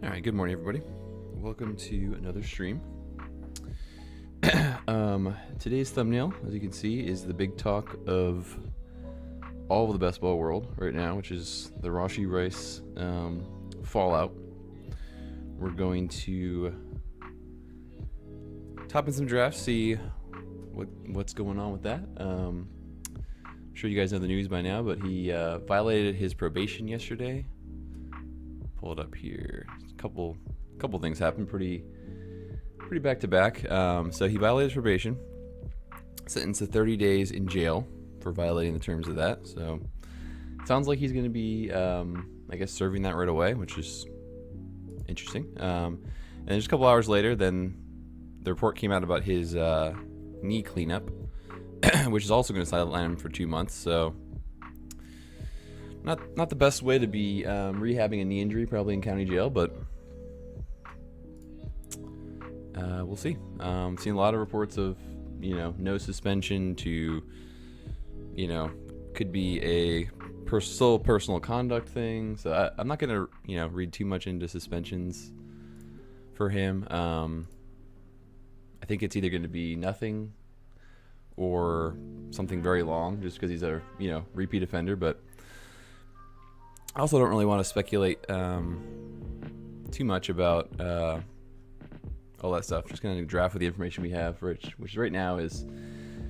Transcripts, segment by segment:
All right, good morning, everybody. Welcome to another stream. Today's thumbnail, as you can see, is the big talk of all of the best ball world right now, which is the Rashi Rice fallout. We're going to top in some drafts, see what's going on with that. I'm sure you guys know the news by now, but he violated his probation yesterday. Pull it up here. Couple things happened pretty back to back. So he violated probation, sentenced to 30 days in jail for violating the terms of that. So it sounds like he's going to be, I guess, serving that right away, which is interesting. And just a couple hours later, then the report came out about his knee cleanup, which is also going to sideline him for 2 months. So not the best way to be rehabbing a knee injury, probably in county jail, but we'll see. Seen a lot of reports of, no suspension to, could be a still personal conduct thing. So I'm not going to, read too much into suspensions for him. I think it's either going to be nothing or something very long, just because he's a, repeat offender. But I also don't really want to speculate too much about all that stuff. Just going to draft with the information we have, which right now is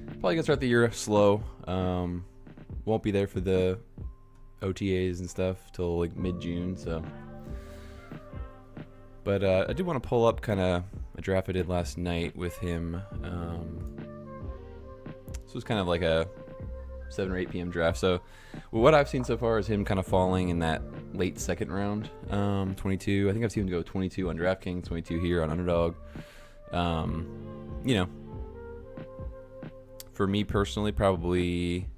probably going to start the year slow. Won't be there for the OTAs and stuff till like mid-June. So, but I did want to pull up kind of a draft I did last night with him. This was kind of like a 7 or 8 p.m. draft. So what I've seen so far is him kind of falling in that late second round, 22. I think I've seen him go 22 on DraftKings, 22 here on Underdog. For me personally, probably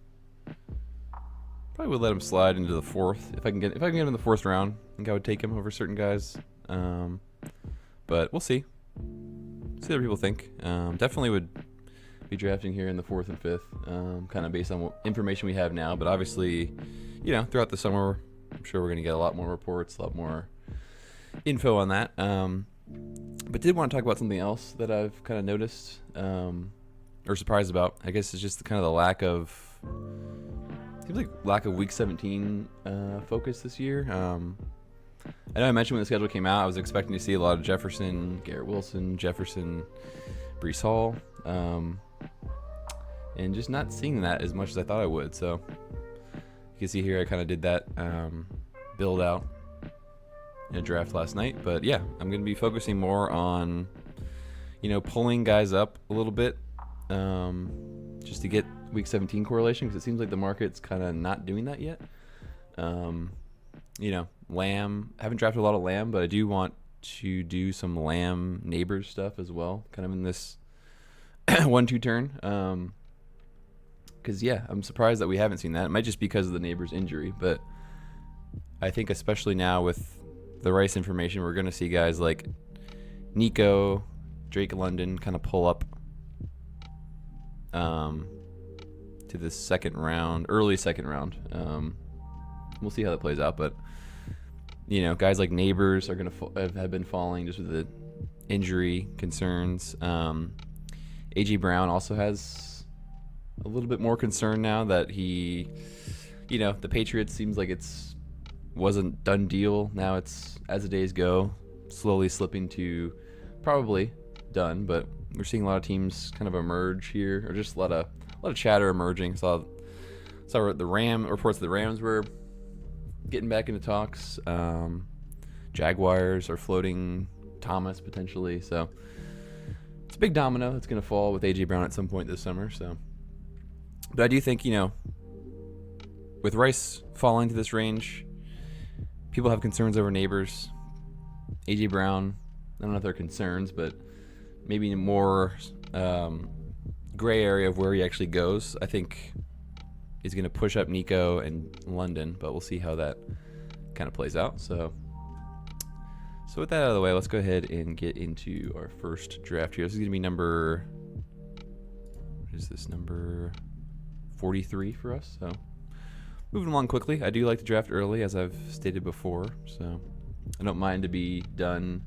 would let him slide into the fourth. If I can get him in the fourth round, I think I would take him over certain guys. But we'll see. See what other people think. Definitely would be drafting here in the 4th and 5th, kind of based on what information we have now. But obviously, throughout the summer, I'm sure we're going to get a lot more reports, a lot more info on that. But did want to talk about something else that I've kind of noticed or surprised about. I guess it's just kind of the lack of Week 17 focus this year. I know I mentioned when the schedule came out, I was expecting to see a lot of Jefferson, Garrett Wilson, Breece Hall. And just not seeing that as much as I thought I would. So you can see here I kind of did that build out in a draft last night. But yeah, I'm going to be focusing more on, pulling guys up a little bit just to get Week 17 correlation, because it seems like the market's kind of not doing that yet. Lamb, I haven't drafted a lot of Lamb, but I do want to do some Lamb Neighbors stuff as well, kind of in this 1-2 turn. Because I'm surprised that we haven't seen that. It might just be because of the Neighbors injury, but I think especially now with the Rice information, we're going to see guys like Nico, Drake London kind of pull up to the early second round. We'll see how that plays out, but guys like Neighbors are going to have been falling just with the injury concerns. A.J. Brown also has a little bit more concern now that he, the Patriots seems like wasn't done deal. Now it's, as the days go, slowly slipping to probably done, but we're seeing a lot of teams kind of emerge here, or just a lot of chatter emerging. Saw the reports the Rams were getting back into talks. Jaguars are floating Thomas potentially, so it's a big domino that's going to fall with A.J. Brown at some point this summer. So, but I do think, with Rice falling to this range, people have concerns over Neighbors. A.J. Brown, I don't know if they're concerns, but maybe more gray area of where he actually goes. I think is going to push up Nico and London, but we'll see how that kind of plays out. So with that out of the way, let's go ahead and get into our first draft here. This is going to be number 43 for us. So moving along quickly. I do like to draft early, as I've stated before. So I don't mind to be done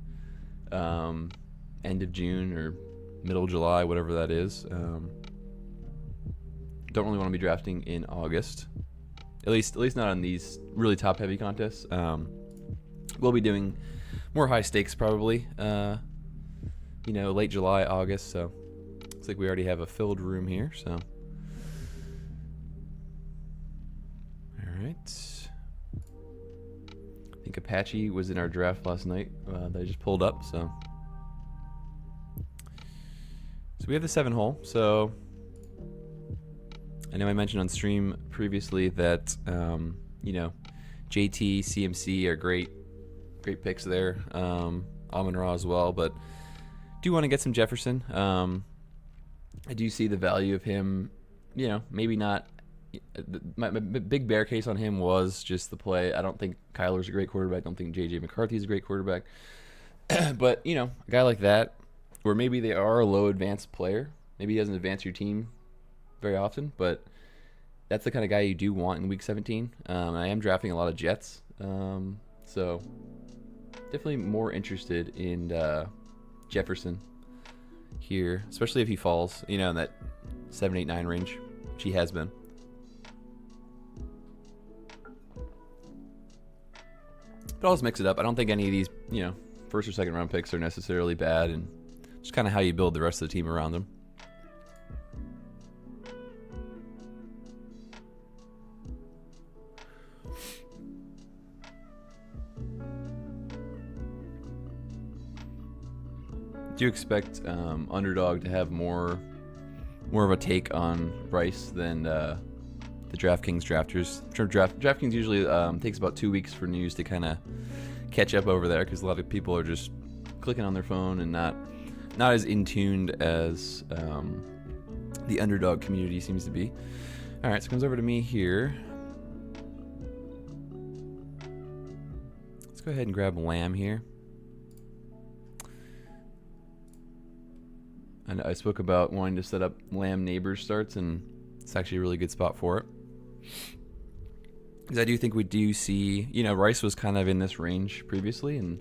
end of June or middle of July, whatever that is. Don't really want to be drafting in August. At least not on these really top heavy contests. We'll be doing more high stakes probably. Late July, August. So looks like we already have a filled room here. So all right. I think Apache was in our draft last night that I just pulled up. So we have the 7 hole. So I know I mentioned on stream previously that JT, CMC are great picks there. Amon-Ra as well, but do want to get some Jefferson. I do see the value of him. Maybe not. My big bear case on him was just the play. I don't think Kyler's a great quarterback. I don't think JJ McCarthy's a great quarterback. But a guy like that, or maybe they are a low advanced player. Maybe he doesn't advance your team very often, but that's the kind of guy you do want in week 17. I am drafting a lot of Jets, so definitely more interested in Jefferson here, especially if he falls, in that 7, 8, 9 range, which he has been. But I'll just mix it up. I don't think any of these, first or second round picks are necessarily bad, and just kind of how you build the rest of the team around them. Do you expect Underdog to have more of a take on Bryce than the DraftKings drafters? DraftKings usually takes about 2 weeks for news to kind of catch up over there, because a lot of people are just clicking on their phone and not as in tuned as the Underdog community seems to be. All right, so it comes over to me here. Let's go ahead and grab Lamb here. I spoke about wanting to set up Lamb Neighbors starts, and it's actually a really good spot for it. Because I do think we do see, Rice was kind of in this range previously, and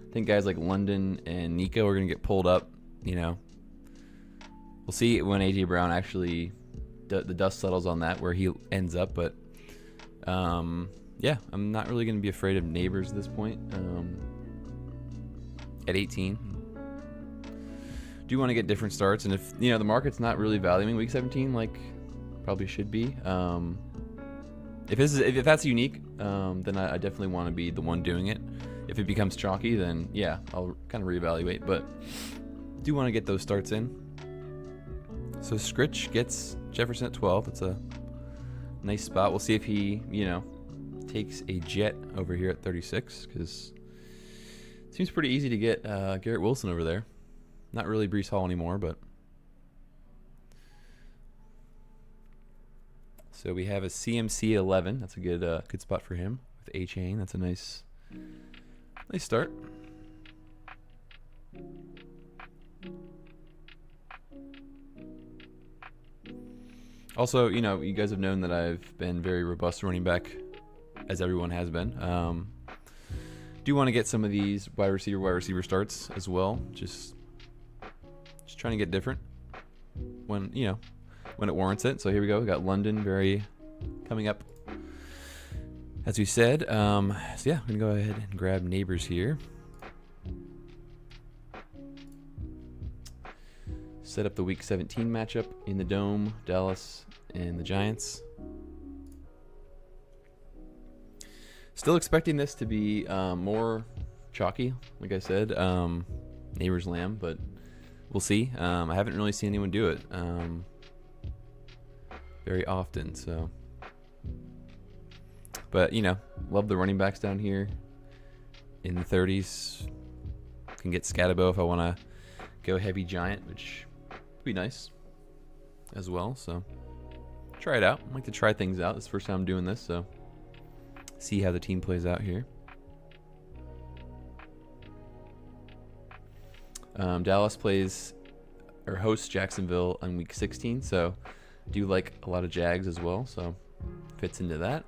I think guys like London and Nico are going to get pulled up. We'll see when A.J. Brown actually, the dust settles on that, where he ends up. But, yeah, I'm not really going to be afraid of Neighbors at this point. At 18. Do want to get different starts, and if the market's not really valuing week 17 like probably should be, if that's unique, then I definitely want to be the one doing it. If it becomes chalky, then yeah, I'll kind of reevaluate, but do want to get those starts in. So Scritch gets Jefferson at 12. That's a nice spot. We'll see if he takes a jet over here at 36, because it seems pretty easy to get Garrett Wilson over there. Not really Breece Hall anymore, but. So we have a CMC 11. That's a good spot for him with A-Chain. That's a nice start. Also, you guys have known that I've been very robust running back, as everyone has been. Do want to get some of these wide receiver starts as well. Just trying to get different when it warrants it. So here we go. We got London coming up, as we said. So yeah, I'm gonna go ahead and grab Neighbors here. Set up the week 17 matchup in the Dome, Dallas and the Giants. Still expecting this to be more chalky, like I said. Neighbors Lamb, but we'll see. I haven't really seen anyone do it very often, so. But, love the running backs down here in the 30s. Can get Scatabo if I want to go heavy Giant, which would be nice as well. So, try it out. I like to try things out. This is the first time I'm doing this, so see how the team plays out here. Dallas hosts Jacksonville on week 16, so do like a lot of Jags as well, so fits into that.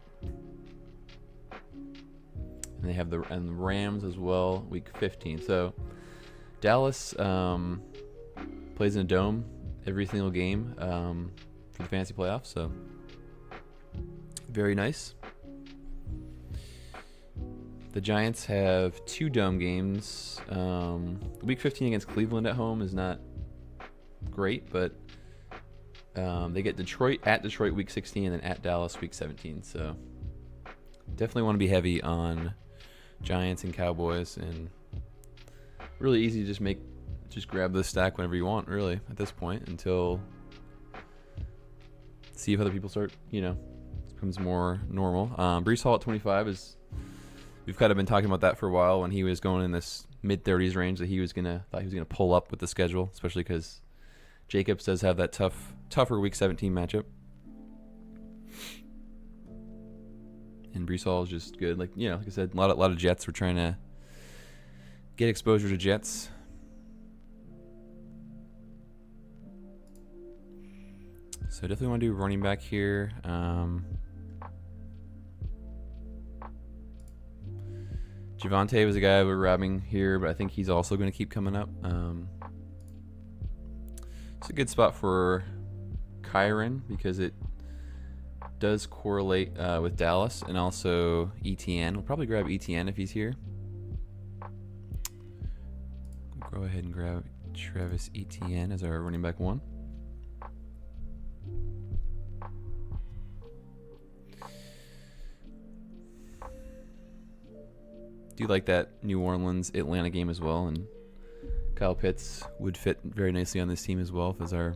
And they have the Rams as well, week 15. So Dallas plays in a dome every single game for the fantasy playoffs. So very nice. The Giants have 2 dome games. Week 15 against Cleveland at home is not great, but they get at Detroit week 16 and then at Dallas week 17. So definitely want to be heavy on Giants and Cowboys, and really easy to just grab this stack whenever you want, really, at this point, until see if other people start, becomes more normal. Breece Hall at 25 is, we've kind of been talking about that for a while when he was going in this mid-30s range, that thought he was gonna pull up with the schedule, especially because Jacobs does have that tougher week 17 matchup. And Breece Hall is just good. Like I said, a lot of Jets. We're trying to get exposure to Jets. So definitely want to do running back here. Javonte was a guy we're grabbing here, but I think he's also going to keep coming up. It's a good spot for Kyron because it does correlate with Dallas, and also ETN. We'll probably grab ETN if he's here. Go ahead and grab Travis Etienne as our running back 1. Do like that New Orleans Atlanta game as well, and Kyle Pitts would fit very nicely on this team as well, as our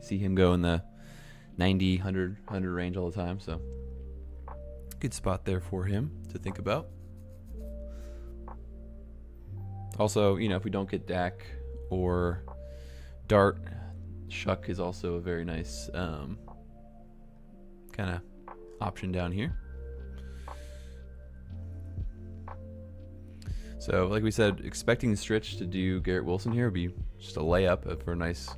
see him go in the 90, 100 range all the time. So good spot there for him to think about. Also, if we don't get Dak or Dart, Shuck is also a very nice kind of option down here. So like we said, expecting Stritch to do Garrett Wilson here would be just a layup for a nice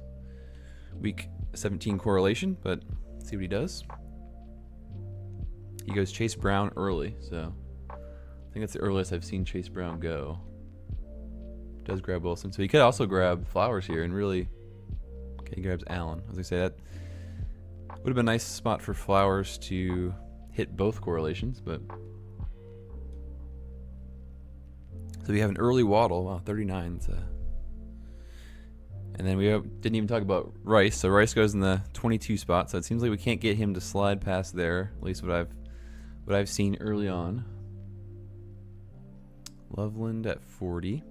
week 17 correlation, but see what he does. He goes Chase Brown early, so I think that's the earliest I've seen Chase Brown go. Does grab Wilson, so he could also grab Flowers here, and really, okay, he grabs Allen. As I say, that would have been a nice spot for Flowers to hit both correlations, but so we have an early Waddle. Wow, 39. And then we didn't even talk about Rice. So Rice goes in the 22 spot. So it seems like we can't get him to slide past there. At least what I've seen early on. Loveland at 40.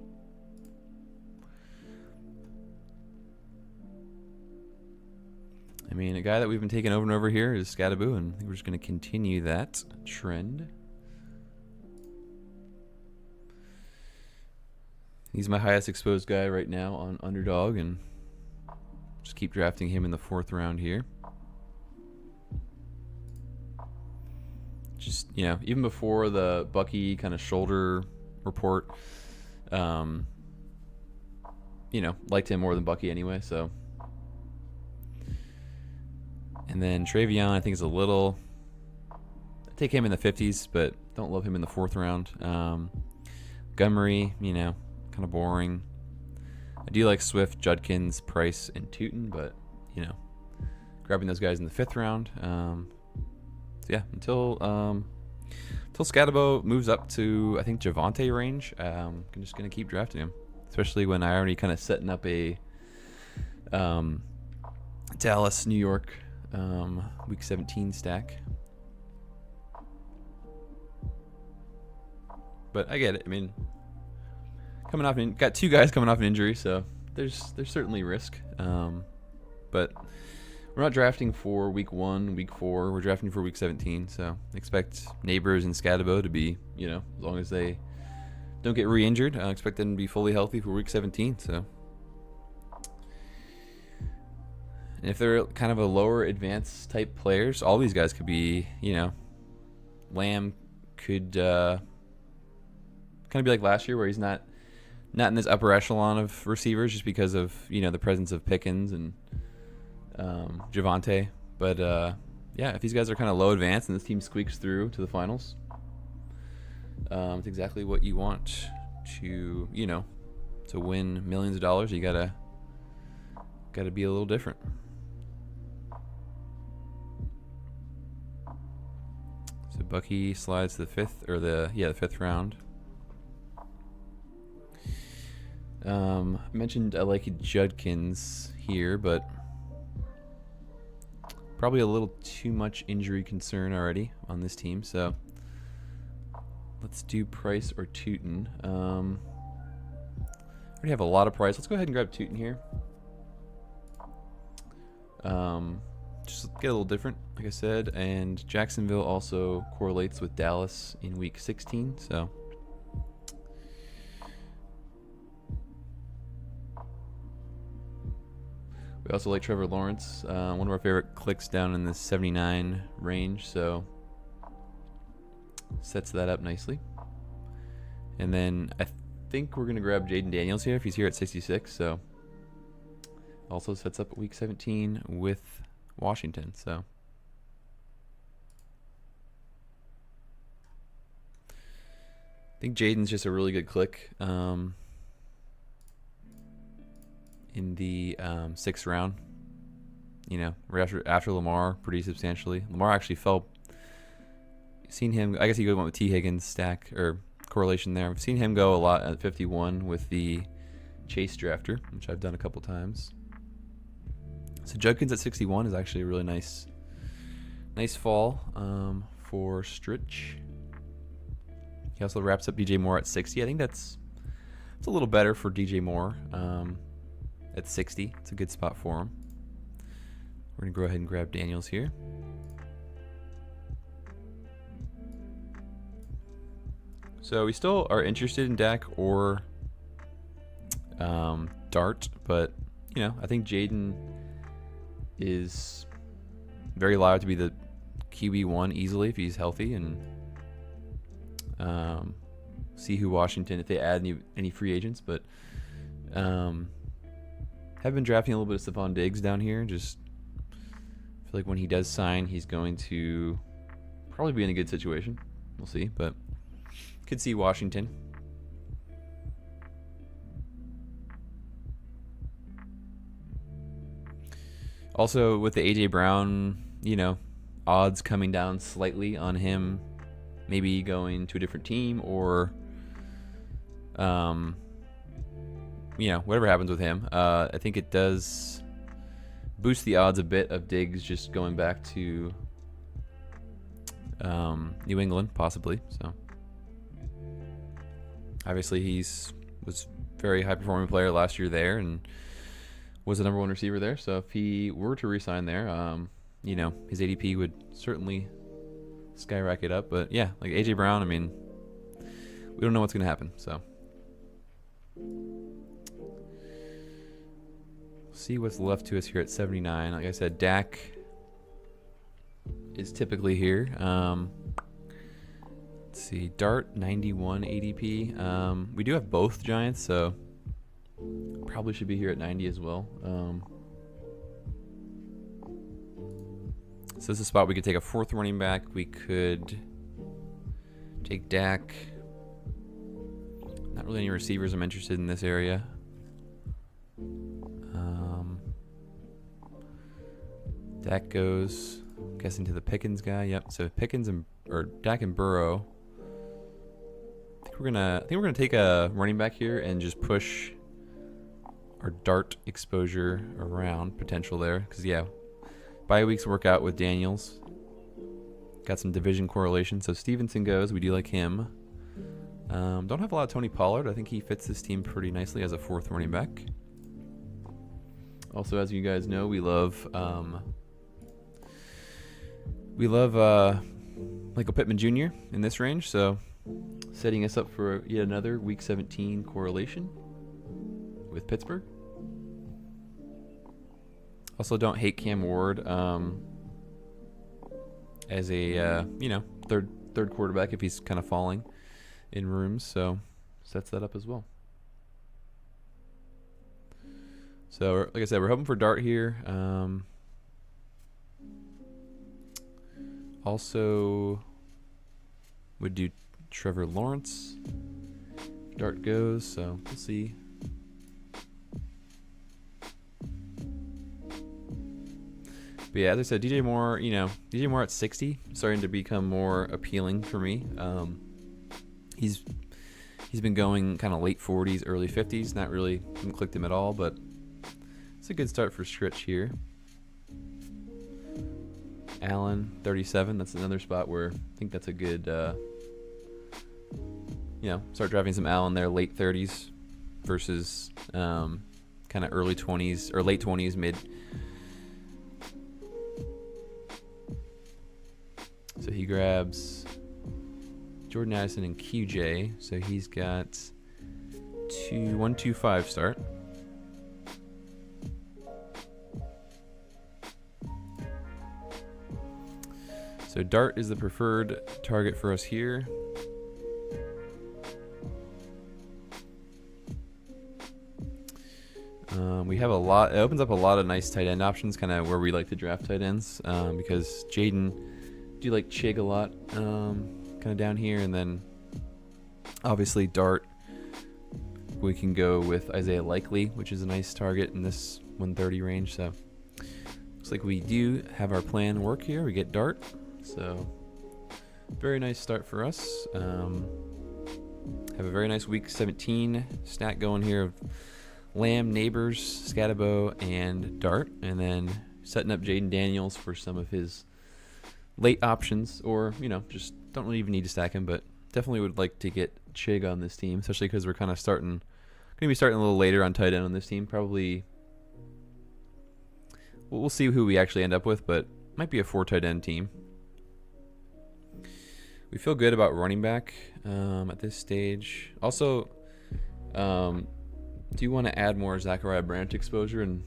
I mean, a guy that we've been taking over and over here is Scadaboo, and I think we're just going to continue that trend. He's my highest exposed guy right now on Underdog, and just keep drafting him in the 4th round here. Just, even before the Bucky kind of shoulder report, liked him more than Bucky anyway, so. And then Travion, I think, is a little, I take him in the 50s, but don't love him in the 4th round. Montgomery, kind of boring. I do like Swift, Judkins, Price, and Tootin, but grabbing those guys in the 5th round. So yeah, until Scadabo moves up to, I think, Javonte range, I'm just gonna keep drafting him, especially when I already kind of setting up a Dallas, New York week 17 stack. But I get it. I mean, got 2 guys coming off an injury, so there's certainly risk. But we're not drafting for week 1, week 4. We're drafting for week 17. So expect Neighbors and Scadabo to be, as long as they don't get re-injured, I expect them to be fully healthy for week 17. So, and if they're kind of a lower advanced type players, all these guys could be, Lamb could kind of be like last year, where he's not in this upper echelon of receivers just because of, the presence of Pickens and Javonte. But yeah, if these guys are kind of low advanced and this team squeaks through to the finals, It's exactly what you want to, to win millions of dollars. You gotta be a little different. So Bucky slides to the fifth, or the fifth round. I mentioned I like Judkins here, but probably a little too much injury concern already on this team. So let's do Price or Tootin. Already have a lot of Price. Let's go ahead and grab Tootin here. Just get a little different, like I said. And Jacksonville also correlates with Dallas in week 16. So we also like Trevor Lawrence, one of our favorite clicks down in the 79 range, so sets that up nicely. And then I think we're going to grab Jaden Daniels here if he's here at 66, so also sets up week 17 with Washington. So I think Jaden's just a really good click. In the 6th round, right after Lamar, pretty substantially. Lamar actually fell. Seen him. I guess he went with T. Higgins stack or correlation there. I've seen him go a lot at 51 with the Chase drafter, which I've done a couple times. So Judkins at 61 is actually a really nice fall for Stritch. He also wraps up DJ Moore at 60. I think it's a little better for DJ Moore. At 60, it's a good spot for him. We're gonna go ahead and grab Daniels here. So we still are interested in Dak or Dart, but I think Jaden is very liable to be the QB1 easily if he's healthy, and see who Washington, if they add any free agents, but have been drafting a little bit of Stephon Diggs down here. Just feel like when he does sign, he's going to probably be in a good situation. We'll see, but could see Washington. Also, with the A.J. Brown, odds coming down slightly on him maybe going to a different team or whatever happens with him, I think it does boost the odds a bit of Diggs just going back to New England, possibly. So obviously was very high performing player last year there and was the number 1 receiver there. So if he were to re-sign there, his ADP would certainly skyrocket up. But yeah, like AJ Brown, we don't know what's going to happen. So see what's left to us here at 79. Like I said, Dak is typically here. Let's see, Dart 91 ADP. We do have both Giants, so probably should be here at 90 as well. So this is a spot we could take a 4th running back. We could take Dak. Not really any receivers I'm interested in this area. Dak goes, I'm guessing, to the Pickens guy. Yep. So Pickens or Dak and Burrow. I think we're gonna take a running back here and just push our Dart exposure around potential there, because bye weeks work out with Daniels. Got some division correlation. So Stevenson goes. We do like him. Don't have a lot of Tony Pollard. I think he fits this team pretty nicely as a 4th running back. Also, as you guys know, we love Michael Pittman Jr. in this range, so setting us up for yet another Week 17 correlation with Pittsburgh. Also, don't hate Cam Ward as a third quarterback if he's kind of falling in rooms, so sets that up as well. So, like I said, we're hoping for Dart here. Also, would do Trevor Lawrence. Dart goes, so we'll see. But yeah, as I said, DJ Moore, DJ Moore at 60, starting to become more appealing for me. He's been going kind of late 40s, early 50s. Not really haven't clicked him at all, but it's a good start for Scritch here. Allen, 37. That's another spot where I think that's a good, start drafting some Allen there, late 30s versus kind of early 20s or late 20s, mid. So he grabs Jordan Addison and QJ. So he's got 1-2-5 start. So Dart is the preferred target for us here. We have a lot. It opens up a lot of nice tight end options, kind of where we like to draft tight ends, because Jaden do like Chig a lot, kind of down here, and then obviously Dart. We can go with Isaiah Likely, which is a nice target in this 130 range. So looks like we do have our plan work here. We get Dart, so very nice start for us. Have a very nice week 17 stack going here of Lamb, Neighbors, Scatabo, and Dart, and then setting up Jaden Daniels for some of his late options, or just don't really even need to stack him, but definitely would like to get Chig on this team, especially because we're kind of going to be starting a little later on tight end on this team. Probably we'll see who we actually end up with, but might be a 4 tight end team. We feel good about running back at this stage. Also, do you want to add more Zachariah Brandt exposure? And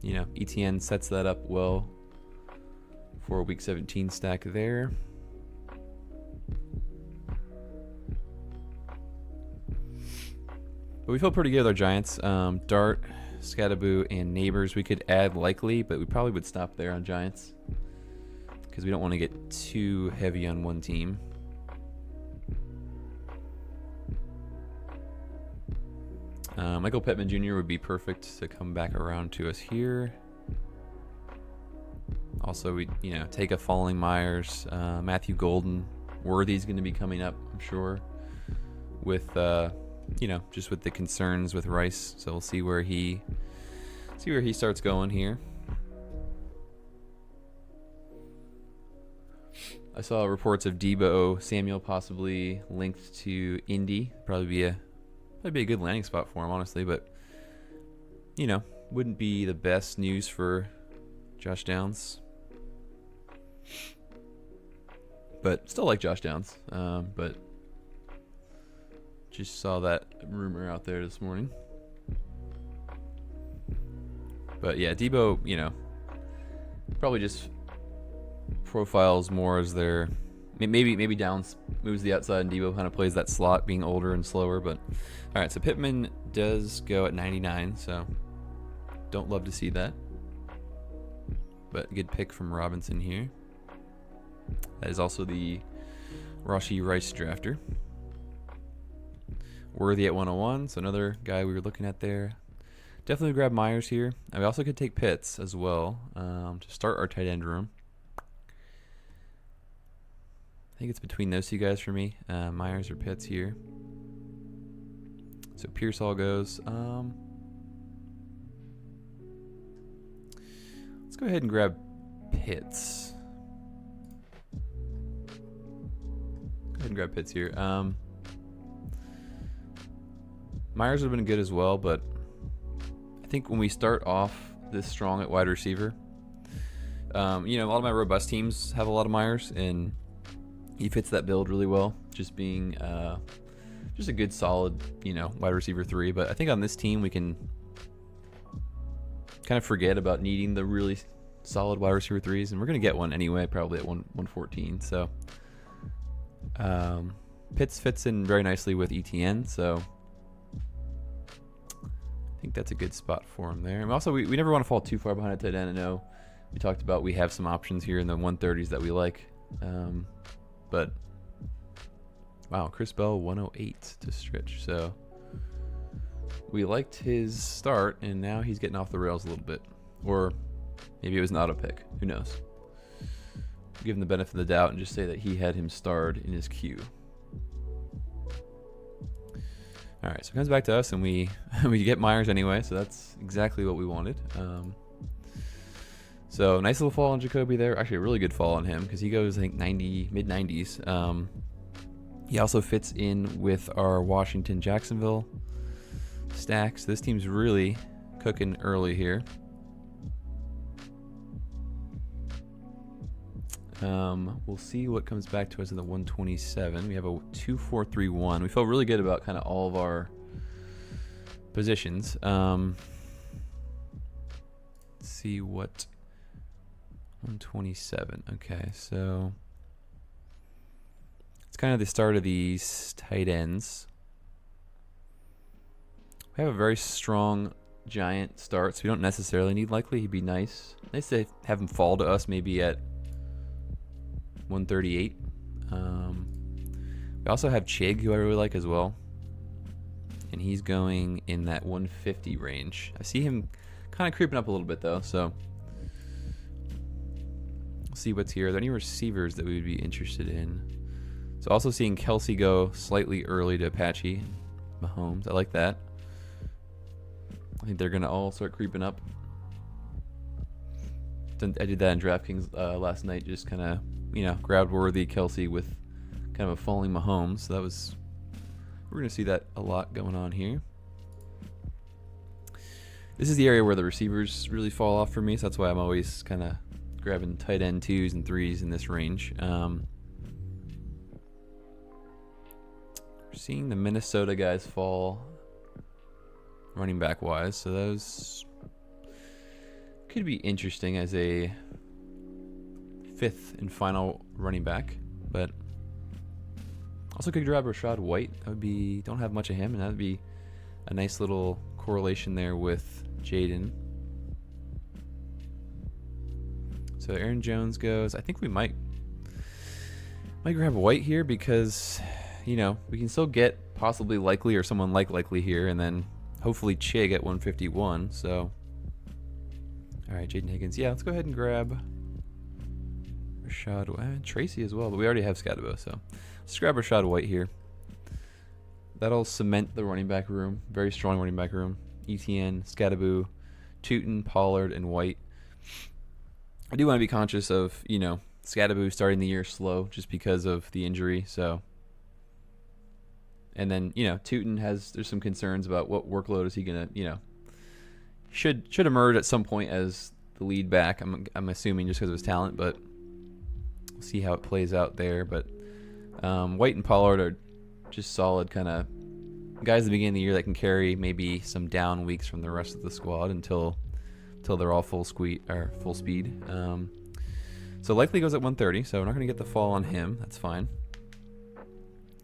ETN sets that up well for a week 17 stack there. But we feel pretty good with our Giants. Dart, Scattaboo, and Neighbors. We could add Likely, but we probably would stop there on Giants because we don't want to get too heavy on one team. Michael Pittman Jr. would be perfect to come back around to us here. Also, we take a Falling Myers, Matthew Golden. Worthy's going to be coming up, I'm sure, with just with the concerns with Rice. So we'll see where he starts going here. I saw reports of Debo Samuel possibly linked to Indy. Probably be a good landing spot for him, honestly, but wouldn't be the best news for Josh Downs. But still like Josh Downs. But just saw that rumor out there this morning. But yeah, Debo, probably just profiles more as their maybe Downs moves the outside and Debo kind of plays that slot, being older and slower. But all right, so Pittman does go at 99, so don't love to see that. But good pick from Robinson here. That is also the Rashi Rice drafter. Worthy at 101, so another guy we were looking at there. Definitely grab Myers here. And we also could take Pitts as well to start our tight end room. I think it's between those two guys for me, Myers or Pitts here. So Pearsall goes. Let's go ahead and grab Pitts. Go ahead and grab Pitts here. Myers would have been good as well, but I think when we start off this strong at wide receiver, a lot of my robust teams have a lot of Myers, and he fits that build really well, just being just a good solid, wide receiver 3. But I think on this team we can kind of forget about needing the really solid wide receiver 3s, and we're going to get one anyway, probably at 114. So Pitts fits in very nicely with ETN, so I think that's a good spot for him there. And also, we never want to fall too far behind a tight end. I know we talked about we have some options here in the 130s that we like, but Wow, Chris Bell 108 to Stritch. So we liked his start, and now he's getting off the rails a little bit. Or maybe it was an auto pick. Who knows? Give him the benefit of the doubt and just say that he had him starred in his queue. All right, so it comes back to us, and we get Myers anyway, so that's exactly what we wanted. So nice little fall on Jacoby there. Actually, a really good fall on him because he goes, I think, 90, mid 90s. He also fits in with our Washington-Jacksonville stacks. This team's really cooking early here. We'll see what comes back to us in the 127. We have a 2-4-3-1. We felt really good about kind of all of our positions. Let's see what 127. Okay, so it's kind of the start of these tight ends. We have a very strong giant start, so we don't necessarily need Likely. He'd be nice. Nice to have him fall to us maybe at 138. We also have Chig, who I really like as well. And he's going in that 150 range. I see him kind of creeping up a little bit, though, so we'll see what's here. Are there any receivers that we would be interested in? So also seeing Kelsey go slightly early to Apache. Mahomes, I like that. I think they're going to all start creeping up. I did that in DraftKings last night, just kind of, grabbed worthy Kelsey with kind of a falling Mahomes. So we're going to see that a lot going on here. This is the area where the receivers really fall off for me, so that's why I'm always kind of grabbing tight end 2s and 3s in this range. We're seeing the Minnesota guys fall running back wise, so those could be interesting as a 5th and final running back, but also could grab Rachaad White. That would be, don't have much of him, and that would be a nice little correlation there with Jaden. So Aaron Jones goes. I think we might grab White here because, we can still get possibly Likely or someone like Likely here, and then hopefully Chig at 151. So, all right, Jaden Higgins. Yeah, let's go ahead and grab Rachaad White. Tracy as well, but we already have Scadabo, so let's grab Rachaad White here. That'll cement the running back room. Very strong running back room. ETN, Scadaboo, Tootin, Pollard, and White. I do want to be conscious of, Scadaboo starting the year slow just because of the injury. So, and then, Tootin there's some concerns about what workload is he going to, should emerge at some point as the lead back. I'm assuming just because of his talent, but we'll see how it plays out there. But White and Pollard are just solid kind of guys at the beginning of the year that can carry maybe some down weeks from the rest of the squad until they're all full speed. So Likely goes at 130, so we're not going to get the fall on him. That's fine.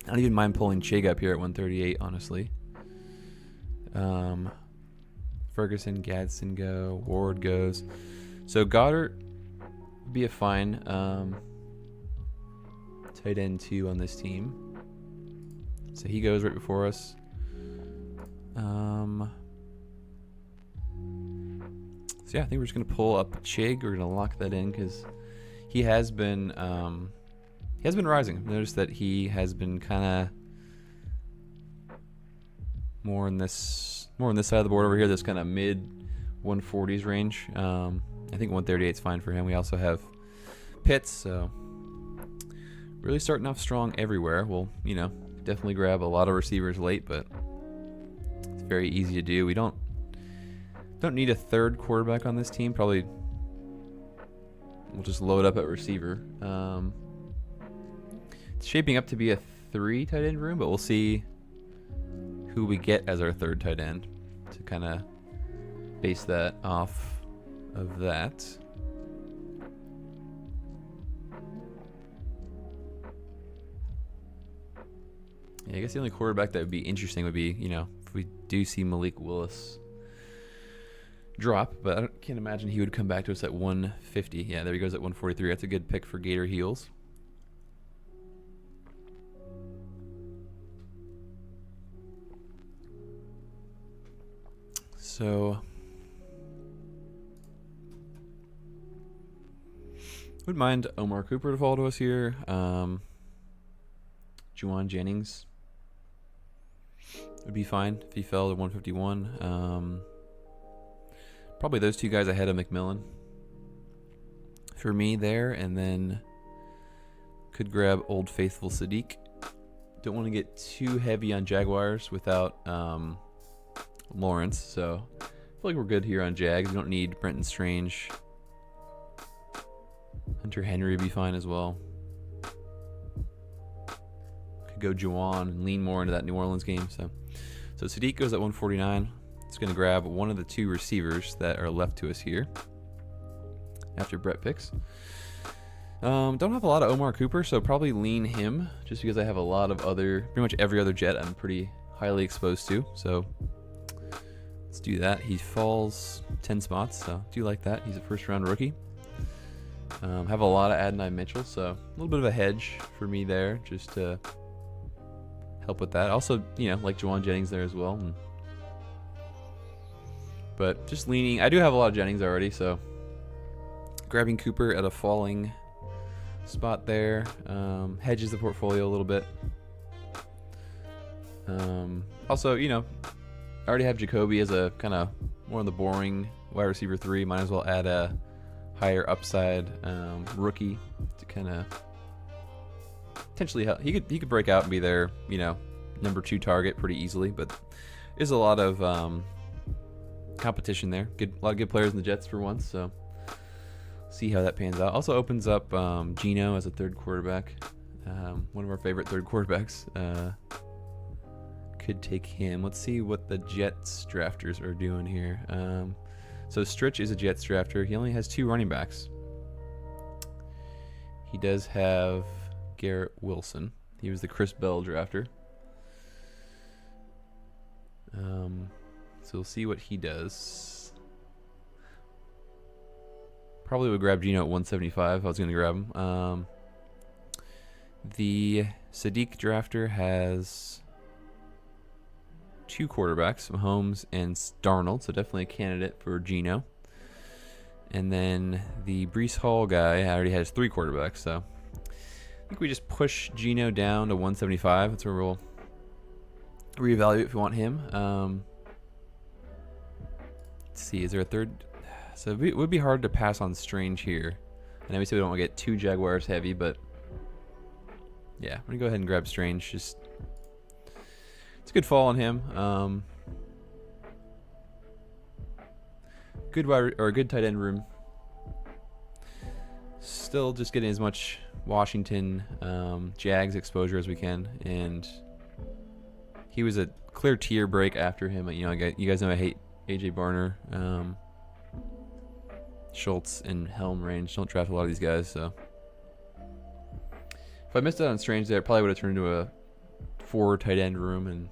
I don't even mind pulling Chig up here at 138, honestly. Ferguson, Gadsden go, Ward goes. So Goddard would be a fine tight end 2 on this team. So he goes right before us. So yeah, I think we're just gonna pull up Chig. We're gonna lock that in because he has been rising. I've noticed that he has been kind of more on this side of the board over here. This kind of mid 140s range. I think 138 is fine for him. We also have Pitts, so really starting off strong everywhere. We'll definitely grab a lot of receivers late, but it's very easy to do. We don't need a third quarterback on this team. Probably we'll just load up at receiver. It's shaping up to be a 3 tight end room, but we'll see who we get as our 3rd tight end to kind of base that off of that. Yeah, I guess the only quarterback that would be interesting would be, if we do see Malik Willis drop, but I can't imagine he would come back to us at 150. Yeah, there he goes at 143. That's a good pick for Gator Heels. So wouldn't mind Omar Cooper to fall to us here. Juwan Jennings would be fine if he fell to 151. Probably those two guys ahead of McMillan for me there, and then could grab Old Faithful Sadiq. Don't want to get too heavy on Jaguars without Lawrence, so I feel like we're good here on Jags. We don't need Brenton Strange. Hunter Henry would be fine as well. Could go Juwan and lean more into that New Orleans game. So Sadiq goes at 149. It's going to grab one of the two receivers that are left to us here after Brett picks. Don't have a lot of Omar Cooper, so probably lean him just because I have a lot of pretty much every other jet I'm pretty highly exposed to. So let's do that. He falls 10 spots, so do like that. He's a first round rookie. Have a lot of Adonai Mitchell, so a little bit of a hedge for me there just to help with that. Also, like Juwan Jennings there as well. But just leaning. I do have a lot of Jennings already, so grabbing Cooper at a falling spot there hedges the portfolio a little bit. Also, I already have Jacoby as a kind of more of the boring wide receiver 3. Might as well add a higher upside rookie to kind of potentially help. He could break out and be their number 2 target pretty easily, but there's a lot of competition there. A lot of good players in the Jets for once, so see how that pans out. Also opens up Geno as a third quarterback. One of our favorite third quarterbacks. Could take him. Let's see what the Jets drafters are doing here. So Stritch is a Jets drafter. He only has 2 running backs. He does have Garrett Wilson. He was the Chris Bell drafter. So we'll see what he does. Probably would grab Geno at 175 if I was going to grab him. The Sadiq drafter has 2 quarterbacks, Mahomes and Darnold, so definitely a candidate for Geno. And then the Breece Hall guy already has 3 quarterbacks, so I think we just push Geno down to 175. That's where we'll reevaluate if we want him. Let's see, is there a third? So it would be hard to pass on Strange here. I know we said we don't want to get too Jaguars heavy, but yeah, I'm going to go ahead and grab Strange. It's a good fall on him. Good tight end room. Still just getting as much Washington Jags exposure as we can, and he was a clear tier break after him. You guys know I hate AJ Barner, Schultz, and Helm range. Don't draft a lot of these guys, so if I missed out on Strange there, it probably would have turned into a 4 tight end room, and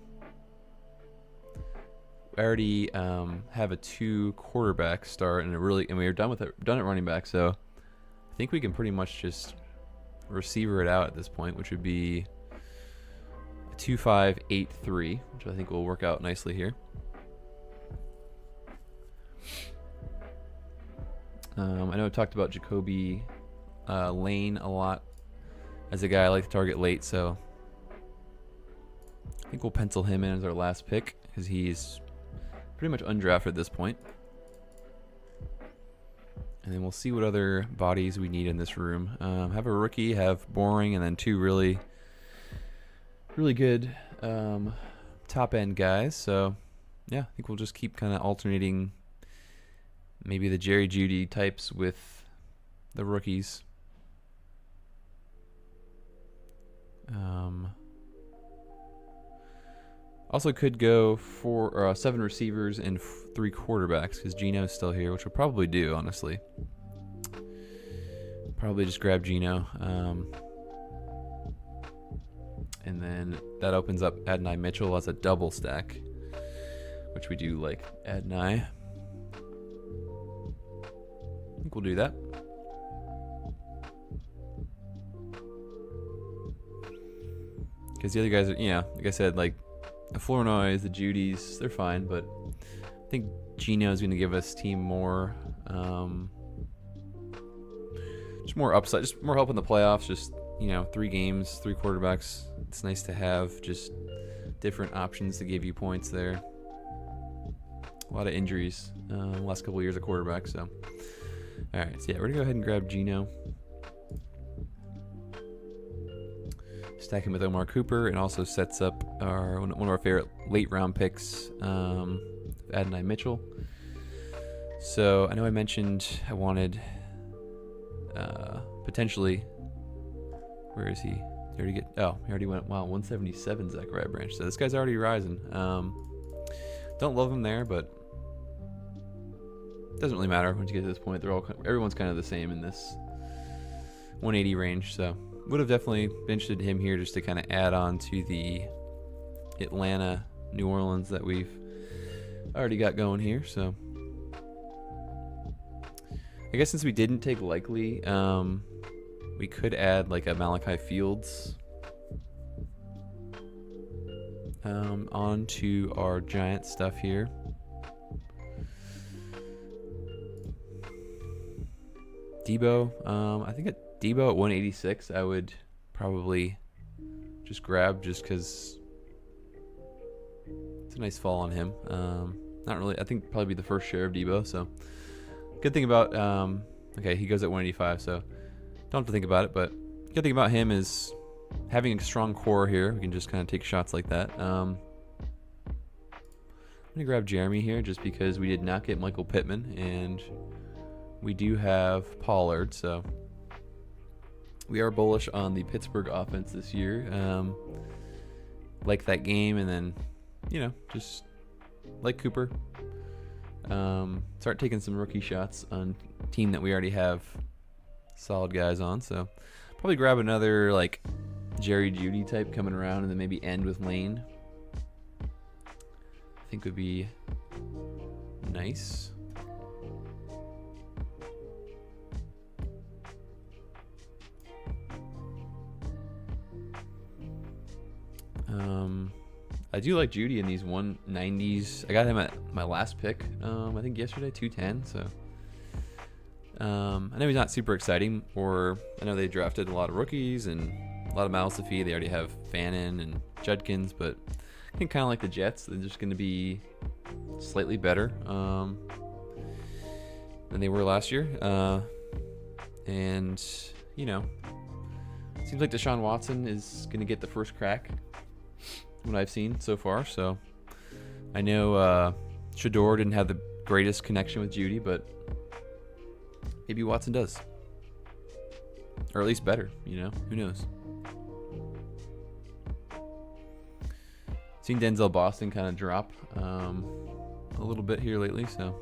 I already have a 2 quarterback start, and we are done at running back, so I think we can pretty much just receiver it out at this point, which would be a 2-5-8-3, which I think will work out nicely here. I know I've talked about Jacoby Lane a lot as a guy I like to target late, so I think we'll pencil him in as our last pick because he's pretty much undrafted at this point. And then we'll see what other bodies we need in this room. Have a rookie, have boring, and then 2 really good top end guys. So yeah, I think we'll just keep kind of alternating maybe the Jerry Jeudy types with the rookies. Also could go 7 receivers and 3 quarterbacks because Geno's still here, which we'll probably do, honestly. Probably just grab Geno. And then that opens up Adonai Mitchell as a double stack, which we do like Adonai. I think we'll do that. Because the other guys are, like I said, like the Flournoys, the Judys, they're fine, but I think Gino is going to give us team more, just more upside, just more help in the playoffs. Just 3 games, 3 quarterbacks. It's nice to have just different options to give you points there. A lot of injuries last couple of years of quarterback. So, all right, so yeah, we're gonna go ahead and grab Gino, stack him with Omar Cooper, and also sets up one of our favorite late round picks, Adonai Mitchell. So I know I mentioned I wanted potentially. Where is he? He already went. Wow, 177 Zachariah Branch. So this guy's already rising. Don't love him there, but doesn't really matter once you get to this point. Everyone's kind of the same in this 180 range. So would have definitely been interested in him here just to kind of add on to the Atlanta, New Orleans that we've already got going here. So I guess since we didn't take Likely, we could add like a Malachi Fields onto our giant stuff here. Debo, I think at Debo at 186, I would probably just grab just because it's a nice fall on him. Not really. I think probably be the first share of Debo. So good thing about okay, he goes at 185, so don't have to think about it. But good thing about him is having a strong core here. We can just kind of take shots like that. I'm gonna grab Jeremy here just because we did not get Michael Pittman, and we do have Pollard, so we are bullish on the Pittsburgh offense this year. Like that game, and then just like Cooper, start taking some rookie shots on a team that we already have solid guys on. So probably grab another like Jerry Jeudy type coming around, and then maybe end with Lane. I think would be nice. I do like Jeudy in these 190s. I got him at my last pick, I think yesterday, 210. So I know he's not super exciting, or I know they drafted a lot of rookies and a lot of mouths to feed. They already have Fannin and Judkins, but I think kind of like the Jets, they're just going to be slightly better than they were last year. And seems like Deshaun Watson is going to get the first crack, what I've seen so far. So I know Shador didn't have the greatest connection with Jeudy, but maybe Watson does, or at least better. Who knows? Seen Denzel Boston kind of drop a little bit here lately, so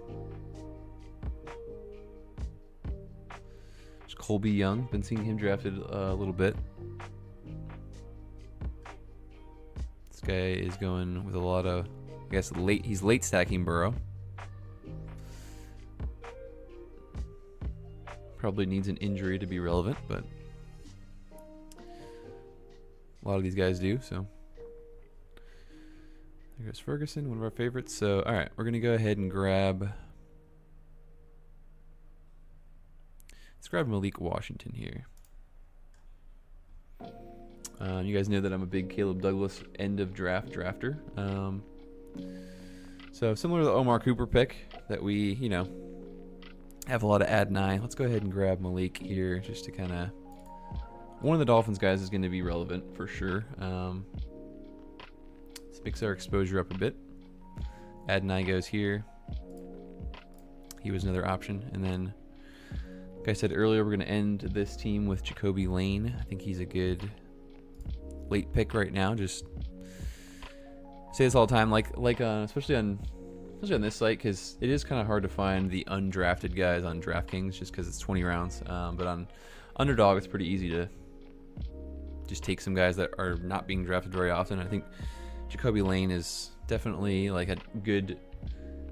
just Colby Young, been seeing him drafted a little bit. This guy is going with a lot of, I guess, he's late stacking Burrow. Probably needs an injury to be relevant, but a lot of these guys do. So there goes Ferguson, one of our favorites. So all right, we're gonna go ahead and grab. Let's grab Malik Washington here. You guys know that I'm a big Caleb Douglas end of draft drafter. So similar to the Omar Cooper pick that we, have a lot of Adonai. Let's go ahead and grab Malik here just to kind of. One of the Dolphins guys is going to be relevant for sure. Let's mix our exposure up a bit. Adonai goes here. He was another option. And then, like I said earlier, we're going to end this team with Jacoby Lane. I think he's a good late pick right now. Just say this all the time, especially on this site, because it is kind of hard to find the undrafted guys on DraftKings just because it's 20 rounds. But on Underdog, it's pretty easy to just take some guys that are not being drafted very often. I think Jacoby Lane is definitely like a good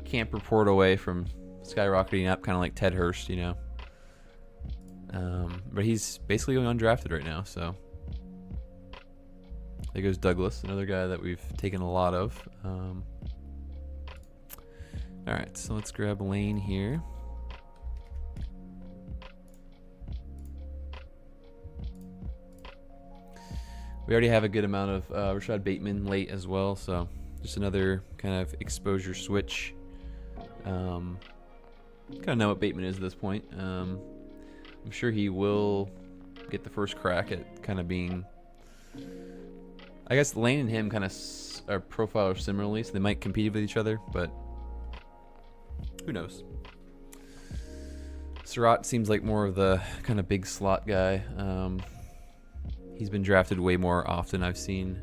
camp report away from skyrocketing up, kind of like Ted Hurst, But he's basically going undrafted right now, so there goes Douglas, another guy that we've taken a lot of. All right, so let's grab Lane here. We already have a good amount of Rashad Bateman late as well, so just another kind of exposure switch. Kind of know what Bateman is at this point. I'm sure he will get the first crack at kind of being... I guess Lane and him kind of are profiled similarly, so they might compete with each other, but who knows? Surratt seems like more of the kind of big slot guy. He's been drafted way more often, I've seen.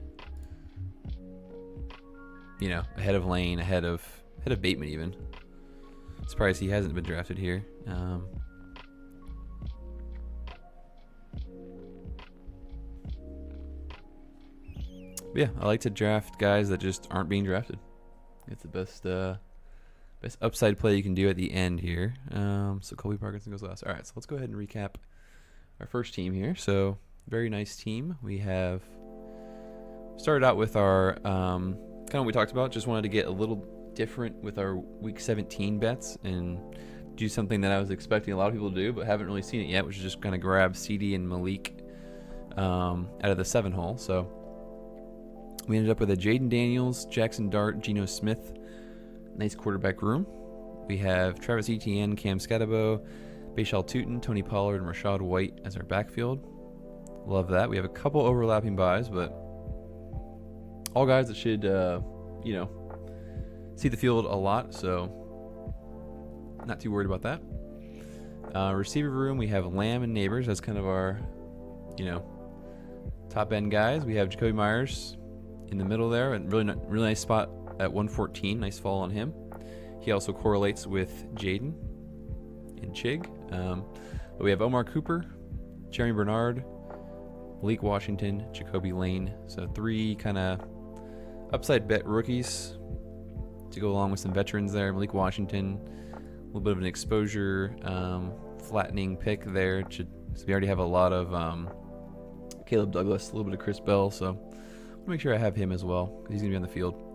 You know, ahead of Lane, ahead of Bateman even. Surprised he hasn't been drafted here. Yeah, I like to draft guys that just aren't being drafted. It's the best upside play you can do at the end here. So Colby Parkinson goes last. All right, so let's go ahead and recap our first team here. So very nice team. We have started out with our kind of what we talked about. Just wanted to get a little different with our Week 17 bets and do something that I was expecting a lot of people to do, but haven't really seen it yet, which is just kind of grab CD and Malik out of the 7 hole. So we ended up with a Jaden Daniels, Jackson Dart, Geno Smith. Nice quarterback room. We have Travis Etienne, Cam Scatabo, Bashal Tootin, Tony Pollard, and Rashad White as our backfield. Love that. We have a couple overlapping buys, but all guys that should, you know, see the field a lot, so not too worried about that. Receiver room, we have Lamb and Neighbors as kind of our, you know, top end guys. We have Jacoby Myers in the middle there, and really nice spot at 114. Nice fall on him. He also correlates with Jaden and Chig. But we have Omar Cooper, Jeremy Bernard, Malik Washington, Jacoby Lane. So 3 kind of upside bet rookies to go along with some veterans there. Malik Washington, a little bit of an exposure flattening pick there. So we already have a lot of Caleb Douglas, a little bit of Chris Bell. So I'll make sure I have him as well because he's going to be on the field.